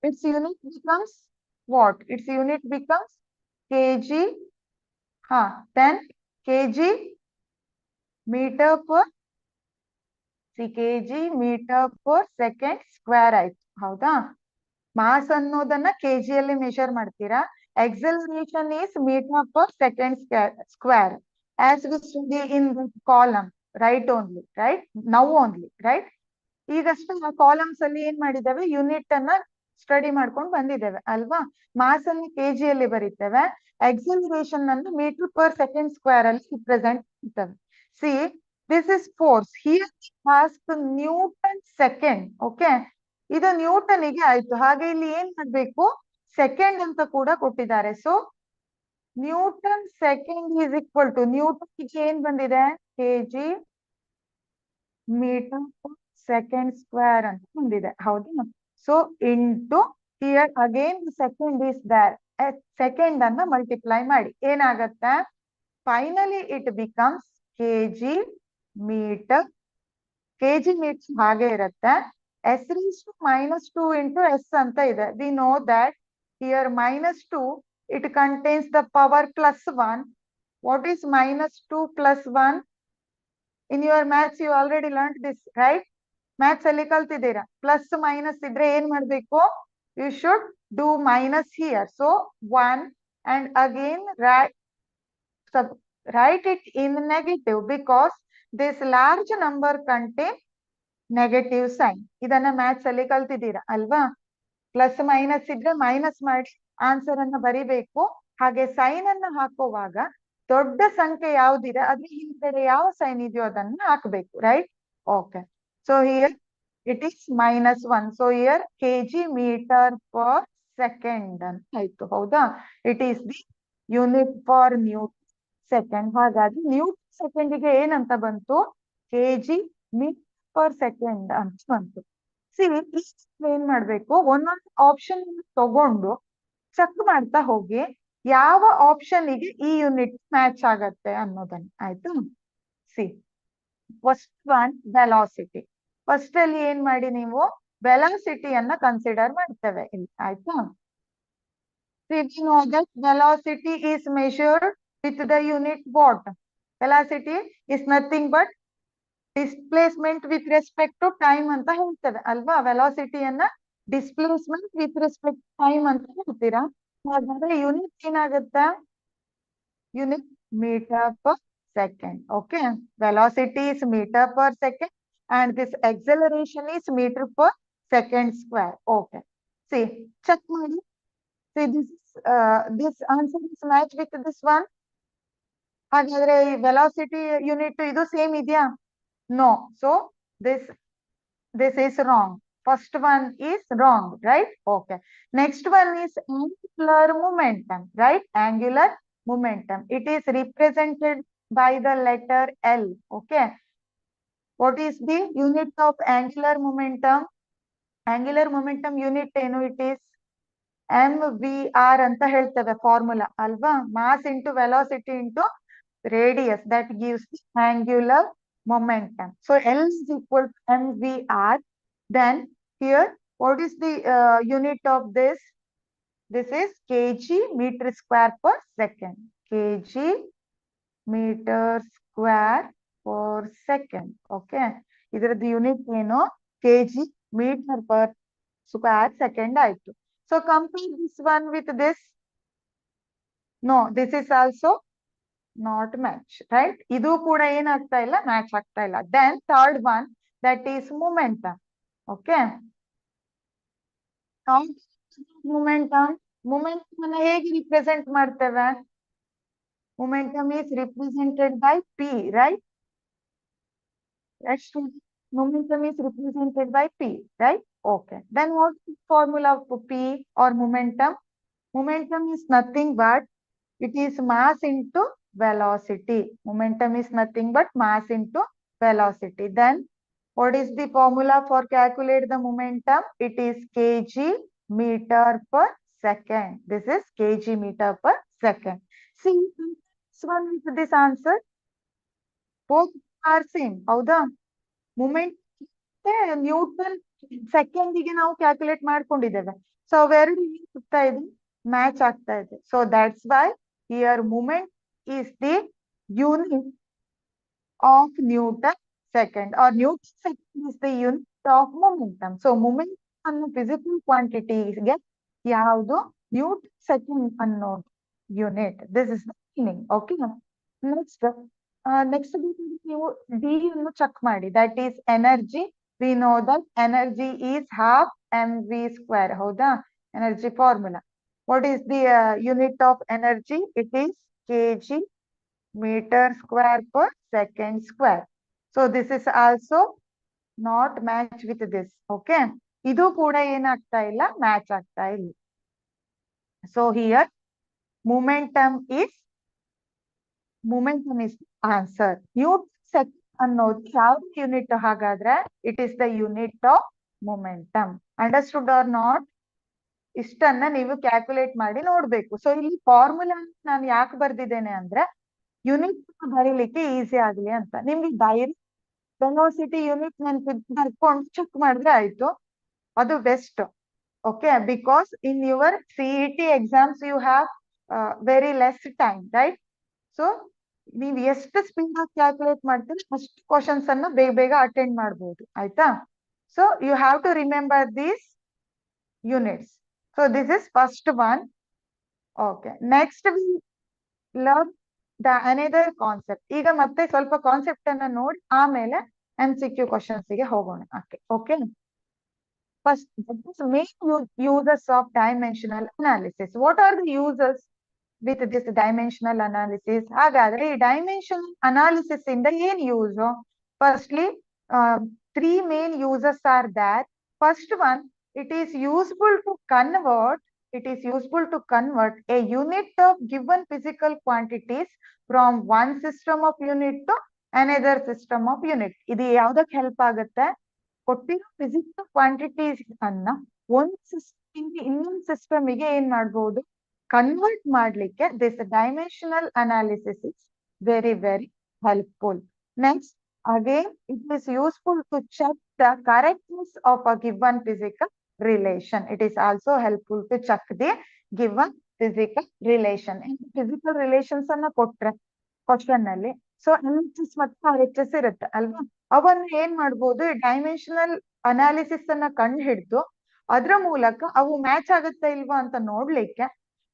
its unit becomes what? Its unit becomes kg. Then kg meter per kg metre per second square ಆಯ್ತು. ಹೌದಾ? Mass ಅನ್ನೋದನ್ನ KG ಅಲ್ಲಿ measure ಮಾಡ್ತೀರಾ. Acceleration is metre per second square as we study in column, right only, right now only, right? ಈಗಷ್ಟೇ ಆ columns ಅಲ್ಲಿ ಏನ್ ಮಾಡಿದ್ದೇವೆ, ಯೂನಿಟ್ ಅನ್ನ ಸ್ಟಡಿ ಮಾಡ್ಕೊಂಡು ಬಂದಿದ್ದೇವೆ ಅಲ್ವಾ? ಮಾಸ್ ಅನ್ನು ಕೆಜಿ ಅಲ್ಲಿ ಬರೀತೇವೆ, ಎಕ್ಸಲರೇಷನ್ ಅನ್ನು ಮೀಟರ್ ಪರ್ ಸೆಕೆಂಡ್ ಸ್ಕ್ವೇರ್ ಅಲ್ಲಿ ರಿಪ್ರೆಸೆಂಟ್ ಮಾಡ್ತೇವೆ. C, this is force. Here has the Newton second. Okay, ಇದು ನ್ಯೂಟನ್ ಗೆ ಆಯ್ತು. ಹಾಗೆ ಇಲ್ಲಿ ಏನ್ ಮಾಡ್ಬೇಕು, ಸೆಕೆಂಡ್ ಅಂತ ಕೂಡ ಕೊಟ್ಟಿದ್ದಾರೆ. So newton second is equal to newton ಗೆ ಏನ್ ಬಂದಿದೆ, ಕೆಜಿ ಮೀಟರ್ ಸೆಕೆಂಡ್ ಸ್ಕ್ವೇರ್ ಅಂತ ಬಂದಿದೆ. ಹೌದಾ? So into here again second is there, second ಅನ್ನ ಮಲ್ಟಿಪ್ಲೈ ಮಾಡಿ ಏನಾಗತ್ತೆ, finally it becomes KG metre. KG metre ಹಾಗೆ ಇರುತ್ತೆ. S raise to -2 into S ಅಂತ ಇದೆ. We know that here -2 it contains the power +1. What is -2 + 1? In your maths you already learn this, right? Maths ಅಲ್ಲಿ ಕಲ್ತಿದ್ದೀರಾ. Plus minus ಇದ್ರೆ ಏನ್ ಮಾಡ್ಬೇಕು, you should do minus here. So 1 and again write it in negative because this large number contain negative sign. ಇದನ್ನ maths ಅಲ್ಲಿ ಕಲ್ತಿದ್ದೀರಾ ಅಲ್ವಾ? Plus minus ಇದ್ರೆ minus ಮಾಡಿ ಆನ್ಸರ್ ಅನ್ನ ಬರಿಬೇಕು. ಹಾಗೆ ಸೈನ್ ಅನ್ನ ಹಾಕುವಾಗ ದೊಡ್ಡ ಸಂಖ್ಯೆ ಯಾವ್ದಿದೆ ಅದ್ರ ಹಿಂದ್ಗಡೆ ಯಾವ ಸೈನ್ ಇದೆಯೋ ಅದನ್ನ ಹಾಕ್ಬೇಕು, right? Okay, so here it is -1. So here KG metre per second ಅಂತ ಆಯ್ತು. ಹೌದಾ? It is the unit for newton second. ಹಾಗಾಗಿ ನ್ಯೂಟನ್ ಸೆಕೆಂಡಿಗೆ ಏನಂತ ಬಂತು, ಕೆಜಿ ಮೀಟರ್ ಪರ್ ಸೆಕೆಂಡ್ ಅಂತ ಬಂತು. ಏನ್ ಮಾಡ್ಬೇಕು, ಒಂದೊಂದು ಆಪ್ಷನ್ ತಗೊಂಡು ಚೆಕ್ ಮಾಡ್ತಾ ಹೋಗಿ ಯಾವ ಆಪ್ಷನ್ ಗೆ ಈ ಯೂನಿಟ್ ಮ್ಯಾಚ್ ಆಗತ್ತೆ ಅನ್ನೋದನ್ನ. ಆಯ್ತು? C first one velocity. First ಅಲ್ಲಿ ಏನ್ ಮಾಡಿ ನೀವು ವೆಲಾಸಿಟಿಯನ್ನ ಕನ್ಸಿಡರ್ ಮಾಡ್ತೇವೆ ಇಲ್ಲಿ, ಆಯ್ತಾ? We know that velocity is measured with the unit what? Velocity is nothing but displacement with respect to time ಅಂತ ಹೇಳ್ತೇವೆ ಅಲ್ವಾ? ವೆಲಾಸಿಟಿಯನ್ನ ಡಿಸ್ಪ್ಲೇಸ್ಮೆಂಟ್ ವಿತ್ ರೆಸ್ಪೆಕ್ಟ್ ಟೈಮ್ ಅಂತ ಹೇಳ್ತೀರಾ. ಹಾಗಾದ್ರೆ ಯೂನಿಟ್ ಏನಾಗುತ್ತೆ? Unit metre per second. Okay, velocity is metre per second and this acceleration is meter per second square. Okay, see, check ಮಾಡಿ. See, this answer is match with this one. ಹಾಗಾದ್ರೆ velocity unit ಇದು same ಇದೆಯಾ? No. So this is wrong. First one is wrong, right? Okay. Next one is angular momentum, right? Angular momentum. It is represented by the letter L. Okay. What is the unit of angular momentum? Angular momentum unit ಏನು? It is MVR ಅಂತ ಹೇಳ್ತೇವೆ formula ಅಲ್ವಾ? Mass into velocity into radius, that gives the angular momentum. So L is equal to MVR. Then here, what is the unit of this? This is kg meter square per second. Kg meter square per second. Okay. ಇದರದ್ದು unit ಏನು? kg meter per square second ಆಯ್ತು. So compare this one with this. No, this is also not match, right? ಇದು ಕೂಡ ಏನಾಗ್ತಾ ಇಲ್ಲ, match ಆಗ್ತಾ ಇಲ್ಲ. Then third one, that is momentum. Okay, momentum ಅನ್ನ ಹೇಗೆ ರಿಪ್ರೆಸೆಂಟ್ ಮಾಡ್ತೇವೆ? Momentum is represented by P, right? Momentum is represented by P, right? Okay, then what is the formula for P or momentum? Momentum is nothing but it is mass into velocity. Momentum is nothing but mass into velocity. Then what is the formula for calculate the momentum? It is kg meter per second. This is kg meter per second. See, this one with this answer, both are same. ಹೌದಾ? Moment Newton ಸೆಕೆಂಡಿಗೆ ನಾವು calculate ಮಾಡ್ಕೊಂಡಿದ್ದೇವೆ. So ಅವೆರಡು ಸಿಗ್ತಾ ಇದೆ, match ಆಗ್ತಾ ಇದೆ. So that's why here moment is the unit of Newton second, or Newton second is the unit of momentum. So momentum ಅನ್ನೋ physical quantity ಗೆ ಯಾವುದು? Newton second ಅನ್ನೋ unit. This is the meaning. Okay. Next ನೀವು D ಅನ್ನು check ಮಾಡಿ. That is energy. We know that energy is half mv square. ಹೌದಾ? Energy formula. What is the unit of energy? It is kg meter square per second square. So this is also not match with this. Okay. ಇದು ಕೂಡ ಏನಾಗ್ತಾ ಇಲ್ಲ, match ಆಗ್ತಾ ಇಲ್ಲ. So here momentum is answer. Newton second ಅನ್ನೋದು ಯಾವ unit? ಹಾಗಾದ್ರೆ it is the unit of momentum. Understood or not? ಇಷ್ಟನ್ನ ನೀವು ಕ್ಯಾಲ್ಕುಲೇಟ್ ಮಾಡಿ ನೋಡ್ಬೇಕು. ಸೊ ಇಲ್ಲಿ ಫಾರ್ಮುಲಾ ನಾನು ಯಾಕೆ ಬರ್ದಿದ್ದೇನೆ ಅಂದ್ರೆ ಯೂನಿಟ್ ಬರೀಲಿಕ್ಕೆ ಈಸಿ ಆಗ್ಲಿ ಅಂತ. ನಿಮ್ಗೆ ಡೈರೆಕ್ಟ್ ವೆಲಾಸಿಟಿ ಯೂನಿಟ್ ಬರ್ಕೊಂಡು ಚೆಕ್ ಮಾಡಿದ್ರೆ ಆಯ್ತು, ಅದು best. Okay, because in your CET exams you have very less time, right? So ನೀವು ಎಷ್ಟು ಸ್ಪೀಡ್ ಆಗಿ ಕ್ಯಾಲ್ಕುಲೇಟ್ ಮಾಡ್ತೀರಿ ಅಷ್ಟು ಕ್ವಶನ್ಸ್ ಅನ್ನ ಬೇಗ ಬೇಗ ಅಟೆಂಡ್ ಮಾಡಬಹುದು, ಆಯ್ತಾ? So you have to remember these units. So this is first one. Okay, next we learn the another concept. ಈಗ ಮತ್ತೆ ಸ್ವಲ್ಪ ಕಾನ್ಸೆಪ್ಟ್ ಅನ್ನ ನೋಡಿ ಆಮೇಲೆ MCQ questions ಗೆ ಹೋಗೋಣ. Okay. First, main uses of dimensional analysis. What are the uses with this dimensional analysis? ಹಾಗಾದ್ರೆ ಈ dimensional analysis ಇಂದ ಏನ್ use? Firstly, three main uses are there. First one, it is useful to convert a unit of given physical quantities from one system of unit to another system of unit. ಇದು ಯಾವ್ದಕ್ಕೆ help ಆಗುತ್ತೆ? ಕೊಟ್ಟಿರೋ physical quantities ಅನ್ನ ಒಂದು system ಇಂದ ಇನ್ನೊಂದು system ಗೆ ಏನ್ ಮಾಡ್ಬೋದು? ಕನ್ವರ್ಟ್ ಮಾಡ್ಲಿಕ್ಕೆ this dimensional analysis is very very helpful. Next, again, it is useful to check the correctness of a given physical relation. It is also helpful to check the given physical relation. In physical relations ಅನ್ನ ಕೊಟ್ರೆ question ನಲ್ಲಿ so LHS ಮತ್ತು RHS ಇರುತ್ತೆ ಅಲ್ವಾ, ಅವನ್ನ ಏನ್ ಮಾಡ್ಬೋದು, dimensional analysis ಅನ್ನ ಕಂಡು ಹಿಡಿದು ಅದ್ರ ಮೂಲಕ ಅವು ಮ್ಯಾಚ್ ಆಗುತ್ತಾ ಇಲ್ವಾ ಅಂತ ನೋಡ್ಲಿಕ್ಕೆ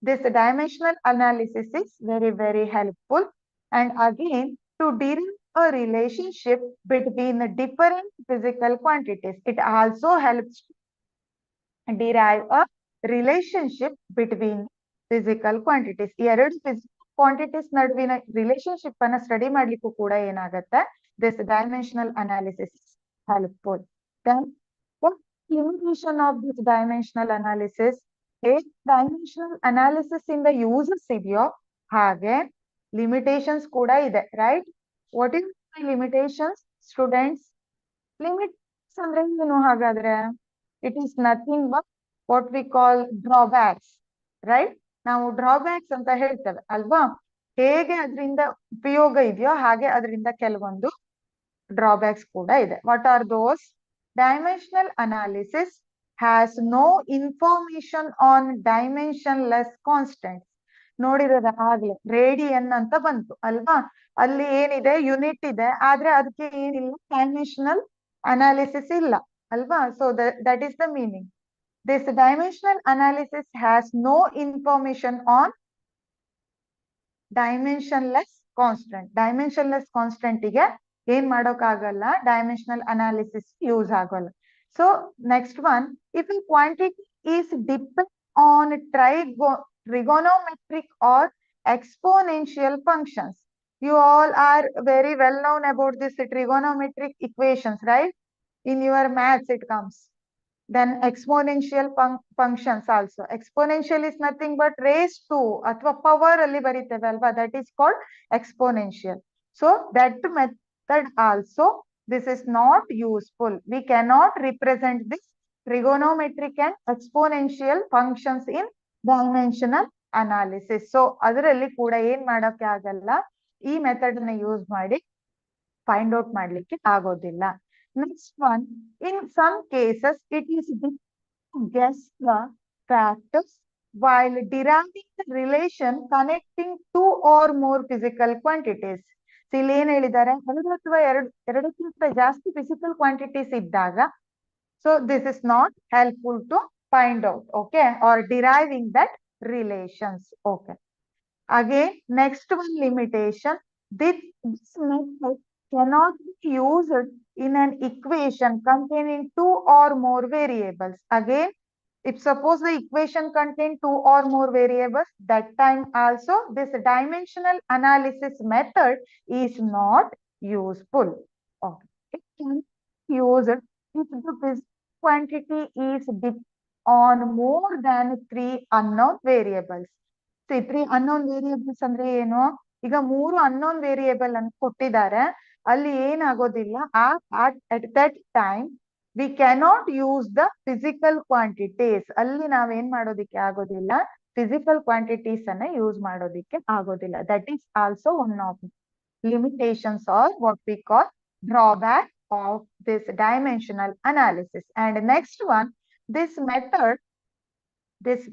this dimensional analysis is very helpful. And again to derive a relationship between different physical quantities. It also helps to derive a relationship between physical quantities. ಎರಡು physical quantities ನಡುವಿನ relationship ಅನ್ನ ಸ್ಟಡಿ ಮಾಡ್ಲಿಕ್ಕೂ ಕೂಡ ಏನಾಗುತ್ತೆ, this dimensional analysis is helpful. Then what limitation of this dimensional analysis? Dimensional analysis ಇಂದ uses ಇದೆಯೋ ಹಾಗೆ limitations ಕೂಡ ಇದೆ, right? What is the limitations, students? Limits ಅಂದ್ರೆ ಏನು ಹಾಗಾದ್ರೆ? It is nothing but what we call drawbacks, right? ನಾವು drawbacks ಅಂತ ಹೇಳ್ತೇವೆ ಅಲ್ವಾ, ಹೇಗೆ ಅದರಿಂದ ಉಪಯೋಗ ಇದೆಯೋ ಹಾಗೆ ಅದರಿಂದ ಕೆಲವೊಂದು ಡ್ರಾಬ್ಯಾಕ್ಸ್ ಕೂಡ ಇದೆ. What are those? Dimensional analysis has no information on dimensionless constant. ನೋಡಿರೋದ ಆಗ್ಲೇ ರೇಡಿಯನ್ ಅಂತ ಬಂತು ಅಲ್ವಾ, ಅಲ್ಲಿ ಏನಿದೆ ಯೂನಿಟ್ ಇದೆ, ಆದ್ರೆ ಅದಕ್ಕೆ ಏನಿಲ್ಲ, ಡೈಮೆನ್ಷನಲ್ ಅನಾಲಿಸಿಸ್ ಇಲ್ಲ ಅಲ್ವಾ. So that is the meaning. This dimensional analysis has no information on dimensionless constant. Dimensionless constant ಗೆ ಏನ್ ಮಾಡೋಕ್ಕಾಗಲ್ಲ, dimensional analysis ಯೂಸ್ ಆಗೋಲ್ಲ. So next one, if a quantity is depend on trigonometric or exponential functions. You all are very well known about this trigonometric equations, right? In your maths it comes. Then exponential functions also. Exponential is nothing but raised to ಅಥವಾ power ಅಲ್ಲಿ ಬರೀತೇವೆ ಅಲ್ವಾ, that is called exponential. So that method also, this is not useful. We cannot represent this trigonometric and exponential functions in dimensional analysis. So ಅದರಲ್ಲಿ ಕೂಡ ಏನ್ ಮಾಡಕ್ಕೆ ಆಗಲ್ಲ, ಈ method ಅನ್ನ ಯೂಸ್ ಮಾಡಿ ಫೈಂಡ್ ಔಟ್ ಮಾಡ್ಲಿಕ್ಕೆ ಆಗೋದಿಲ್ಲ. Next one, in some cases, it is difficult to guess the factors while deriving the relation connecting two or more physical quantities. ಇಲ್ಲಿ ಏನ್ ಹೇಳಿದ್ದಾರೆ, ಒಂದು ಅಥವಾ ಎರಡಕ್ಕಿಂತ ಜಾಸ್ತಿ physical quantities ಇದ್ದಾಗ, so this is not helpful to find out, okay, or deriving that relations, okay. Again, next one limitation, this method cannot be used in an equation containing two or more variables. Again, if suppose the equation contain two or more variables, that time also this dimensional analysis method is not useful. Okay. It can be used if the physical quantity is on more than three unknown variables. So, three unknown variables ಅಂದ್ರೆ ಏನು, ಈಗ ಮೂರು unknown variable ಅನ್ನು ಕೊಟ್ಟಿದ್ದಾರೆ, ಅಲ್ಲಿ ಏನಾಗೋದಿಲ್ಲ, at that time we cannot use the physical quantities. ಅಲ್ಲಿ ನಾವೇನ್ ಮಾಡೋದಿಕ್ಕೆ ಆಗೋದಿಲ್ಲ, physical quantities ಅನ್ನ ಯೂಸ್ ಮಾಡೋದಿಕ್ಕೆ ಆಗೋದಿಲ್ಲ. That is also one of limitations or what we call drawback of this dimensional analysis. And next one, this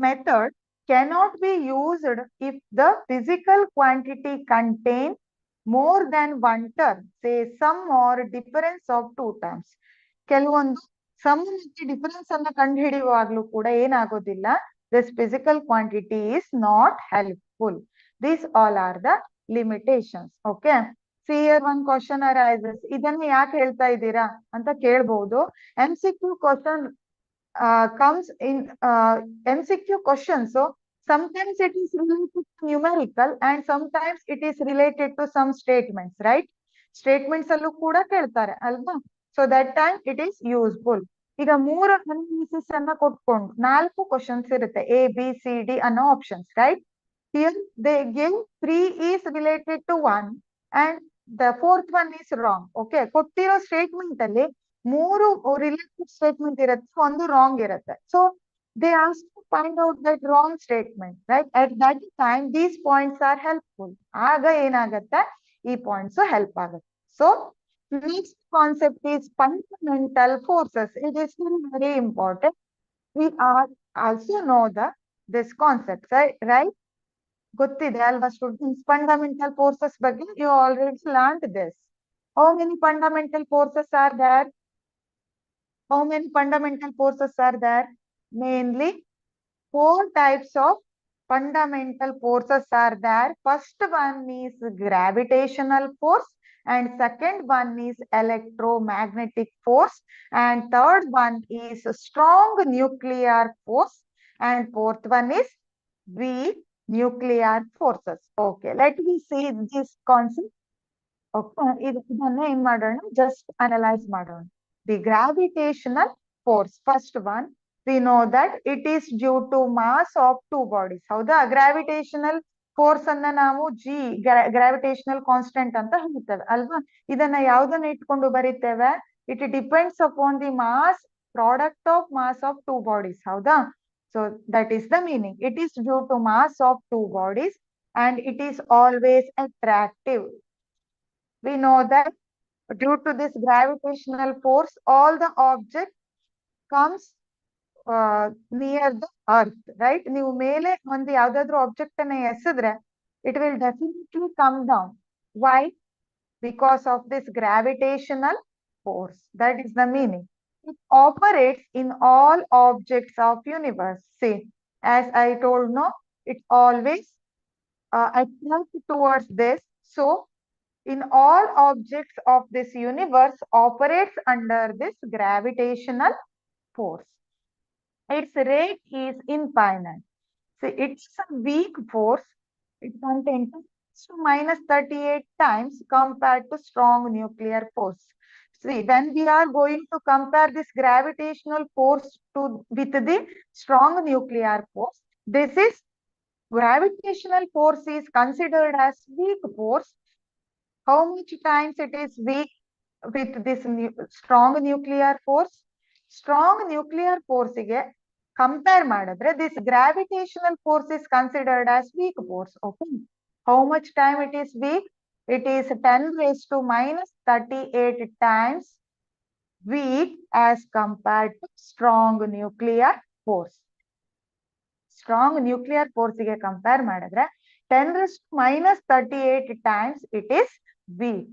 method cannot be used if the physical quantity contains more than one term, say sum or difference of two terms. ಕೆಲವೊಂದು some ಮತ್ತು difference ಅನ್ನ ಕಂಡು ಹಿಡಿಯುವಾಗ್ಲೂ ಕೂಡ ಏನಾಗೋದಿಲ್ಲ, this physical quantity is not helpful. These all are the limitations. Okay. See here one question arises. ಇದನ್ನ ಯಾಕೆ ಹೇಳ್ತಾ ಇದ್ದೀರಾ ಅಂತ ಕೇಳಬಹುದು. MCQ question comes in MCQ question. So sometimes it is related to numerical and sometimes it is related to some statements, right? Statements allu kuda keltare alva. So that time it is useful. ಈಗ ಮೂರು analysis ಅನ್ನ ಕೊಟ್ಕೊಂಡು 4 questions ಇರುತ್ತೆ, A, B, C, D ಅನ್ನೋ options, right? Here they give 3 is related to 1 and the fourth one is wrong. Okay, ಕೊಟ್ಟಿರೋ statement ಅಲ್ಲಿ 3 related statement ಇರುತ್ತೆ, ಒಂದು ರಾಂಗ್ ಇರುತ್ತೆ. So they ask to find out that wrong statement, right? At that time these points are helpful. ಆಗ ಏನಾಗುತ್ತೆ, ಈ points help ಆಗುತ್ತೆ. So next concept is fundamental forces. It is very important. We are also know this concept, right? ಗೊತ್ತಿದೆ ಅಲ್ವಾ students fundamental forces ಬಗ್ಗೆ you already learned this. How many fundamental forces are there? How many fundamental forces are there? Mainly four types of fundamental forces are there. First one is gravitational force, and second one is electromagnetic force, and third one is strong nuclear force, and fourth one is weak nuclear forces. Okay, let me see this concept. Okay, ಇದನ್ನ ಏನ್ ಮಾಡೋಣ, just analyze ಮಾಡೋಣ. The gravitational force, first one, we know that it is due to mass of two bodies. ಹೌದಾ? Gravitational force ಅನ್ನ ನಾವು gravitational constant ಅಂತ ಹೇಳ್ತೇವೆ ಅಲ್ವಾ? ಇದನ್ನ ಯಾವ್ದನ್ನ ಇಟ್ಕೊಂಡು ಬರೀತೇವೆ? It depends upon the mass, product of mass of two bodies. ಹೌದಾ? So that is the meaning. It is due to mass of two bodies and it is always attractive. We know that due to this gravitational force, all the object comes near the earth, right? ನೀವು ಮೇಲೆ ಒಂದು ಯಾವ್ದಾದ್ರು object ಅನ್ನ ಎಸೆದ್ರೆ it will definitely come down. Why? Because of this gravitational force. That is the meaning. It operates in all objects of universe. See, as I told, no, it always attracts towards this. So in all objects of this universe operates under this gravitational force. Its rate is infinite. See, it's a weak force. It contains to minus 38 times compared to strong nuclear force. See, when we are going to compare this gravitational force with the strong nuclear force, this is gravitational force is considered as weak force. How much times it is weak with this strong nuclear force? Strong nuclear force ಗೆ compare ಮಾಡಿದ್ರೆ this gravitational force is considered as weak force. Okay. How much time it is weak? It is 10 raised to minus 38 times weak as compared to strong nuclear force. Strong nuclear force ಗೆ compare ಮಾಡಿದ್ರೆ 10 raised to minus 38 times it is weak.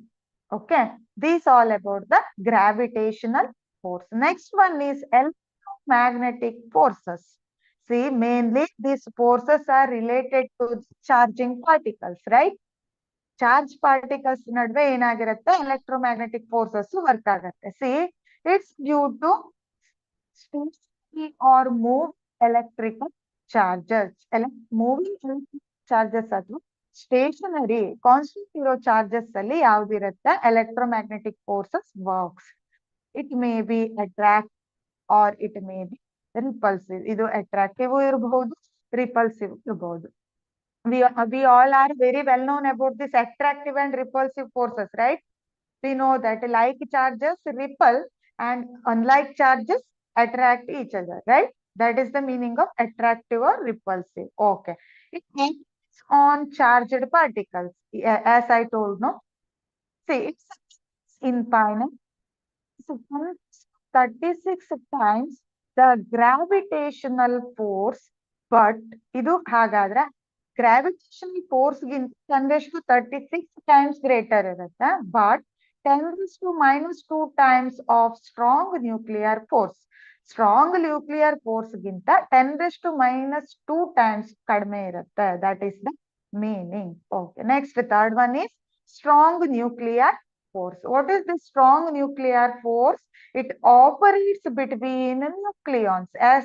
Okay, these all about the gravitational force. Next one is electromagnetic forces. See, mainly these forces are related to charging particles, right? Charge particles ನಡುವೆ ಏನಾಗಿರುತ್ತೆ, electromagnetic forces work ಆಗುತ್ತೆ. See, it's due to stationary or move electrical charges. Moving electric charges ಅಥವಾ stationary constant ಇರೋ charges ಅಲ್ಲಿ ಯಾವ್ದಿರುತ್ತೆ, electromagnetic forces works. It may be attract or it may be repulsive. ಇದು attractive ಇರಬಹುದು, repulsive ಇರಬಹುದು. We all are very well known about this attractive and repulsive forces, right? We know that like charges repel and unlike charges attract each other, right? That is the meaning of attractive or repulsive. Okay. It acts on charged particles, as I told, no? See, it's infinite. So 36 times the gravitational force, but ಇದು ಹಾಗಾದ್ರೆ gravitational force ಗಿಂತ 10⁻36 times greater ಇರುತ್ತೆ, but 10⁻²² times of strong nuclear force. Strong nuclear force ಗಿಂತ 10⁻² times ಕಡಿಮೆ ಇರುತ್ತೆ. That is the meaning. Okay. Next, the third one is strong nuclear force. What is the strong nuclear force? It operates between nucleons as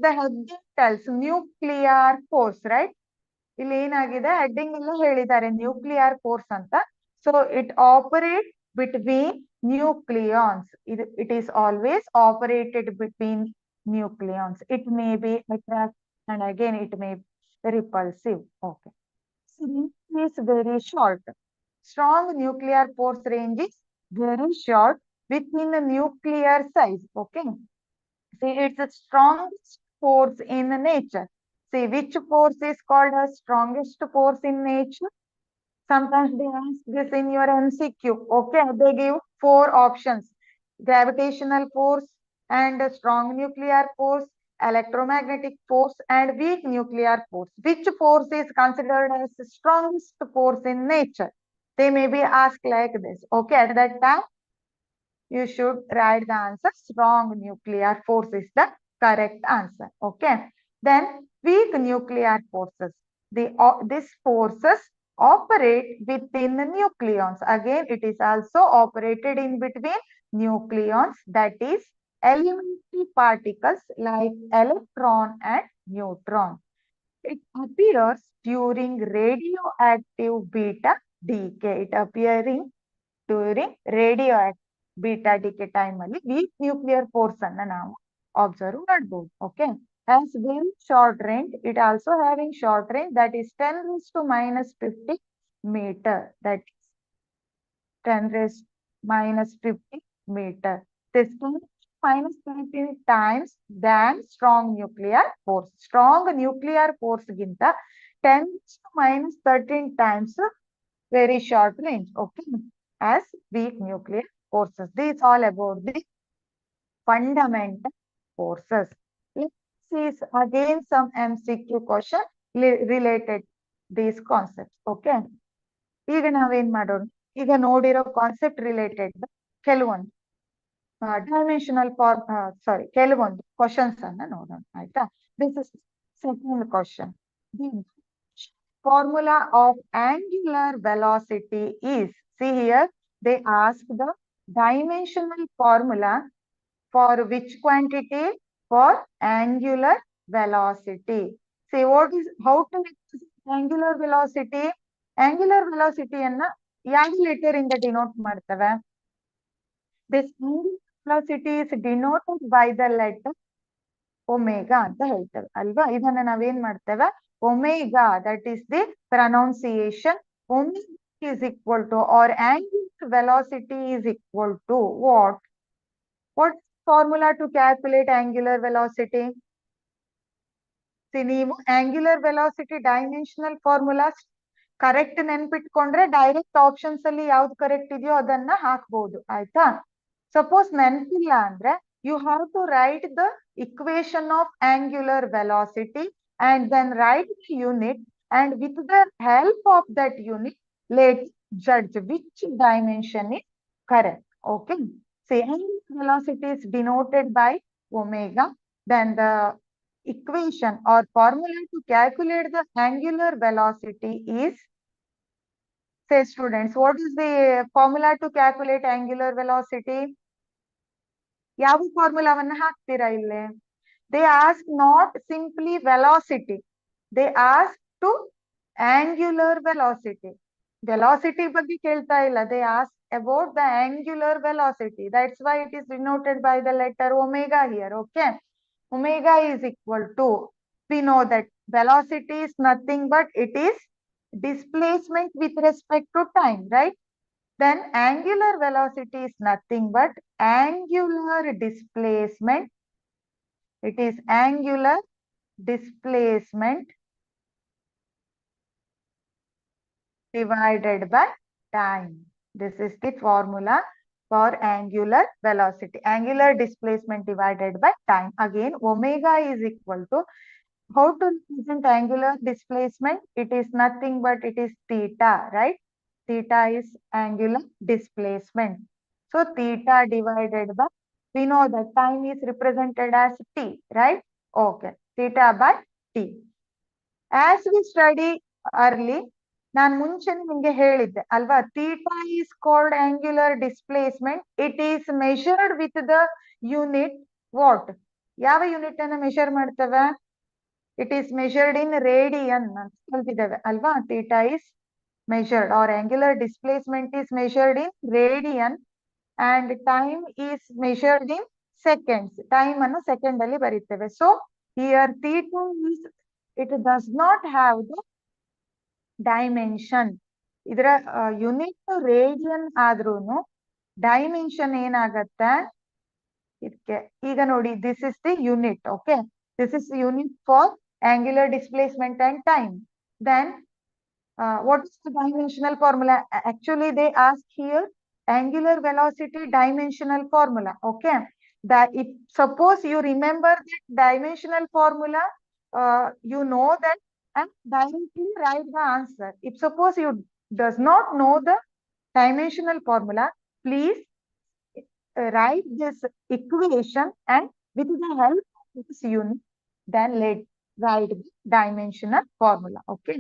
the heading tells, nuclear force, right? ಇಲ್ಲಿ ಏನಾಗಿದೆ, heading ಎಲ್ಲ ಹೇಳಿದ್ದಾರೆ nuclear force ಅಂತ. So it operates between nucleons. It is always operated between nucleons. It may be attractive and again it may be repulsive. Okay. So this is very short. Strong nuclear force range is very short within the nuclear size. Okay. See, it's the strongest force in nature. See, which force is called as strongest force in nature? Sometimes they ask this in your MCQ. Okay, they give 4 options: gravitational force and strong nuclear force, electromagnetic force, and weak nuclear force. Which force is considered as the strongest force in nature? They may be asked like this. Okay, at that time, you should write the answer. Strong nuclear force is the correct answer. Okay. Then weak nuclear forces. These forces operate within the nucleons. Again, it is also operated in between nucleons, that is elementary particles like electron and neutron. It appears during radioactive beta decay. It appearing during radioactive beta decay time ಅಲ್ಲಿ weak nuclear force ಅನ್ನ ನಾವು observe ಮಾಡಬಹುದು. Okay, has very short range. It also having short range, that is 10 raised to minus 50 meter. That is 10 raised minus 50 meter. This is minus 13 times than strong nuclear force. Strong nuclear force ಗಿಂತ 10 raised to minus 13 times very short range. Okay, as weak nuclear forces. This is all about the fundamental forces. Let's see again some MCQ question related these concepts. Okay, ಈಗ ನಾವೇನ್ ಮಾಡೋಣ, ಈಗ ನೋಡಿರೋ concept related ಕೆಲವೊಂದು dimensional ಕೆಲವೊಂದು questions ಅನ್ನ ನೋಡೋಣ. ಆಯ್ತಾ? This is second question. Formula of angular velocity is, see here, they ask the dimensional formula for which quantity? For angular velocity. See what is, how to represent angular velocity? Angular velocity anna ಯಾವ letter ಇಂದ denote ಮಾಡ್ತವೆ? This angular velocity is denoted by the letter omega ಅಂತ ಹೇಳ್ತೇವೆ ಅಲ್ವಾ? ಇದನ್ನ ನಾವೇನ್ ಮಾಡ್ತೇವೆ? Omega, that is the pronunciation. Omega is equal to, or angular velocity is equal to what? What formula to calculate angular velocity? See, ನೀವು angular velocity dimensional formulas correct ನೆನ್ಪಿಟ್ಕೊಂಡ್ರೆ direct options ಅಲ್ಲಿ ಯಾವ್ದು ಕರೆಕ್ಟ್ ಇದೆಯೋ ಅದನ್ನ ಹಾಕ್ಬಹುದು. ಆಯ್ತಾ? Suppose ನೆನಪಿಲ್ಲ ಅಂದ್ರೆ you have to write the equation of angular velocity and then write the unit, and with the help of that unit, let's judge which dimension is correct. Okay. Say angular velocity is denoted by omega. Then the equation or formula to calculate the angular velocity is, say students, what is the formula to calculate angular velocity? ಯಾವ ಫಾರ್ಮುಲಾವನ್ನ ಹಾಕ್ತೀರಾ ಇಲ್ಲಿ? They ask not simply velocity, they ask to angular velocity. Velocity ಬಗ್ಗೆ ಕೇಳ್ತಾ ಇಲ್ಲ, they ask about the angular velocity. That's why it is denoted by the letter omega here. Okay, omega is equal to, we know that velocity is nothing but it is displacement with respect to time, right? Then angular velocity is nothing but angular displacement. It is angular displacement divided by time. This is the formula for angular velocity. Angular displacement divided by time. Again, omega is equal to, how to represent angular displacement? It is nothing but it is theta, right? Theta is angular displacement. So theta divided by, we know that time is represented as t, right? Okay, theta by t. As we study early, ನಾನು ಮುಂಚೆನೆ ನಿಮಗೆ ಹೇಳಿದ್ದೆ ಅಲ್ವಾ, theta is called angular displacement. It is measured with the unit what? ಯಾವ unit ಅನ್ನ measure ಮಾಡ್ತೇವೆ? It is measured in radian ಅಂತ ಕಲ್ತಿದ್ದೇವೆ ಅಲ್ವಾ? theta is measured, or angular displacement is measured in radian, and time is measured in seconds. Time ಅನ್ನು second ಅಲ್ಲಿ ಬರೀತೇವೆ. So here theta is, it does not have the dimension. ಇದರ unit radian ಆದ್ರೂನು dimension ಏನಾಗತ್ತೆ ಇದಕ್ಕೆ? ಈಗ ನೋಡಿ, this is the unit. Okay, this is unit for angular displacement and time. Then what is the dimensional formula? Actually, they ask here angular velocity dimensional formula. Okay, that if suppose you remember that dimensional formula, you know that and directly write the answer. If suppose you does not know the dimensional formula, please write this equation and with the help of this unit, then write the dimensional formula. Okay.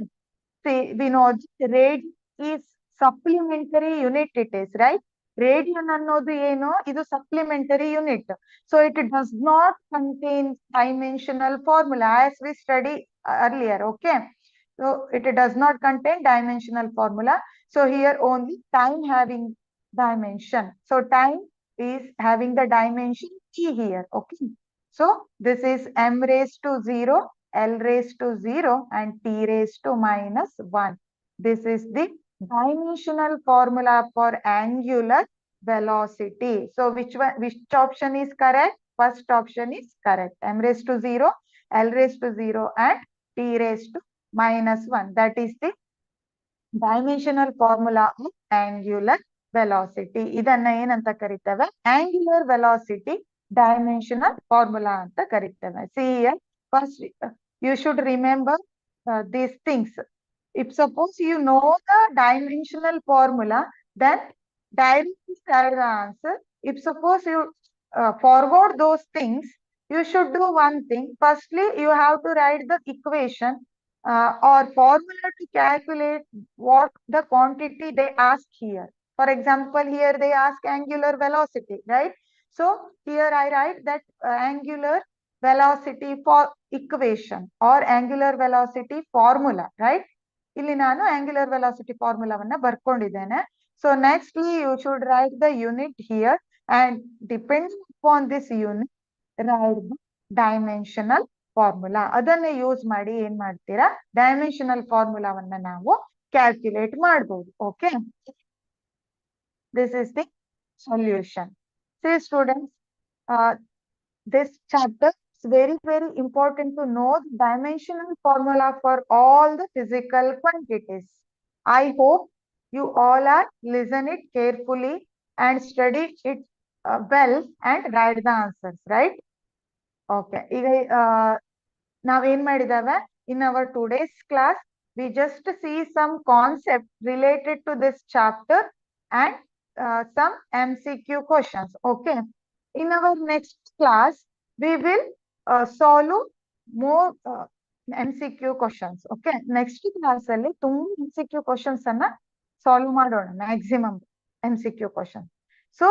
See, we know radian is supplementary unit it is, right? Radian ಅನ್ನೋದು ಏನು ಇದು supplementary unit. So it does not contain dimensional formula as we study earlier. Okay. So it does not contain dimensional formula. So here only time having dimension. So time is having the dimension t here. Okay. So this is m raised to 0, L raised to 0 and T raised to minus 1. This is the dimensional formula for angular velocity. So which option is correct? First option is correct. M raised to 0, L raised to 0 and T raised to minus 1. That is the dimensional formula of angular velocity. ಇದನ್ನ ಏನಂತ ಕರೀತೇವೆ? Angular velocity dimensional formula ಅಂತ ಕರೀತೇವೆ. See here, first you should remember these things. If suppose you know the dimensional formula, then directly write the answer. If suppose you forward those things, you should do one thing. Firstly, you have to write the equation or formula to calculate what the quantity they ask here. For example, here they ask angular velocity, right? So here I write that angular velocity for equation or angular velocity formula, right? ಇಲ್ಲಿ ನಾನು angular velocity formulaವನ್ನ ಬರ್ಕೊಂಡಿದ್ದೇನೆ. So nextly you should write the unit here and depending upon this unit, write the dimensional formula. ಅದನ್ನ use ಮಾಡಿ ಏನ್ ಮಾಡ್ತೀರಾ? Dimensional ಫಾರ್ಮುಲಾವನ್ನ ನಾವು calculate ಮಾಡಬಹುದು. Okay, this is the solution. See students, this chapter is very important to know the dimensional formula for all the physical quantities. I hope you all are listen it carefully and study it well and write the answers, right? Okay, ಈಗ ನಾವೇನ್ ಮಾಡಿದಾವೆ, in our today's class we just see some concept related to this chapter and some MCQ questions. Okay, in our next class we will solve more MCQ questions. Okay, next class ಅಲ್ಲಿ ತುಂಬಾ MCQ questions ಅನ್ನ solve ಮಾಡೋಣ, maximum MCQ questions. So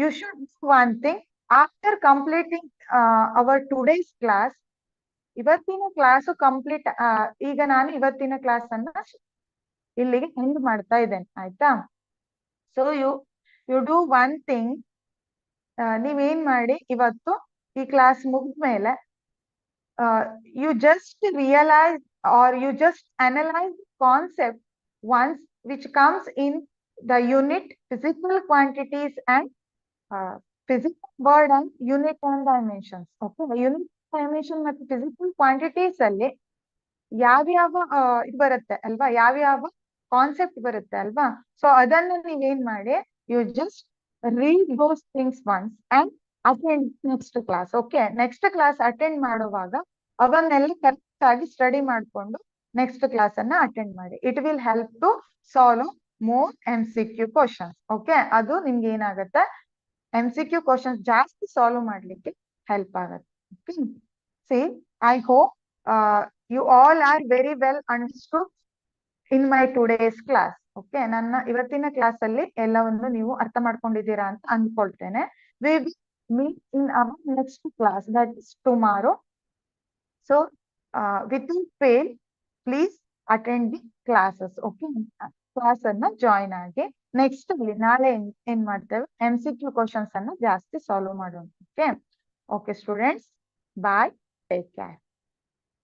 you should do one thing after completing our today's class. ಇವತ್ತಿನ class complete, ಈಗ ನಾನು ಇವತ್ತಿನ class ಅನ್ನ ಇಲ್ಲಿಗೆ ಎಂಡ್ ಮಾಡ್ತಾ ಇದ್ದೇನೆ, ಆಯ್ತಾ? So you do one thing, ನೀವೇನ್ ಮಾಡಿ ಇವತ್ತು ಈ ಕ್ಲಾಸ್ ಮುಗಿದ್ಮೇಲೆ you just realise are you just analyse concept once which comes in the unit physical quantities and physical word and unit and dimensions. Okay, unit dimension ಮತ್ತು physical quantities ಅಲ್ಲಿ ಯಾವ್ಯಾವ ಇದು ಬರುತ್ತೆ ಅಲ್ವಾ, ಯಾವ್ಯಾವ ಕಾನ್ಸೆಪ್ಟ್ ಬರುತ್ತೆ ಅಲ್ವಾ? ಸೊ ಅದನ್ನ ನೀವೇನ್ ಮಾಡಿ, you just read those things once and attend next class. Okay, next class attend ಮಾಡುವಾಗ ಅವನ್ನೆಲ್ಲ ಕರೆಕ್ಟ್ ಆಗಿ ಸ್ಟಡಿ ಮಾಡ್ಕೊಂಡು ನೆಕ್ಸ್ಟ್ ಕ್ಲಾಸ್ ಅನ್ನ ಅಟೆಂಡ್ ಮಾಡಿ. It will help to solve more MCQ questions. Okay, ಅದು ನಿಮ್ಗೆ ಏನಾಗುತ್ತೆ, MCQ ಕ್ವಶನ್ಸ್ ಜಾಸ್ತಿ ಸಾಲ್ವ್ ಮಾಡ್ಲಿಕ್ಕೆ ಹೆಲ್ಪ್ ಆಗುತ್ತೆ. Okay. See, I hope you all are very well understood in my today's class. Okay, ನನ್ನ ಇವತ್ತಿನ ಕ್ಲಾಸ್ ಅಲ್ಲಿ ಎಲ್ಲವನ್ನು ನೀವು ಅರ್ಥ ಮಾಡ್ಕೊಂಡಿದ್ದೀರಾ ಅಂತ ಅಂದ್ಕೊಳ್ತೇನೆ. We will meet in our next class, that is tomorrow. So without fail, please attend the classes. Okay, class ಅನ್ನ join ಆಗಿ ನೆಕ್ಸ್ಟ್ ಅಲ್ಲಿ ನಾಳೆ ಏನ್ ಮಾಡ್ತೇವೆ, MCQ ಕ್ವಶನ್ಸ್ ಅನ್ನ ಜಾಸ್ತಿ ಸಾಲ್ವ್ ಮಾಡೋಣ. Okay, okay students, bye, take care.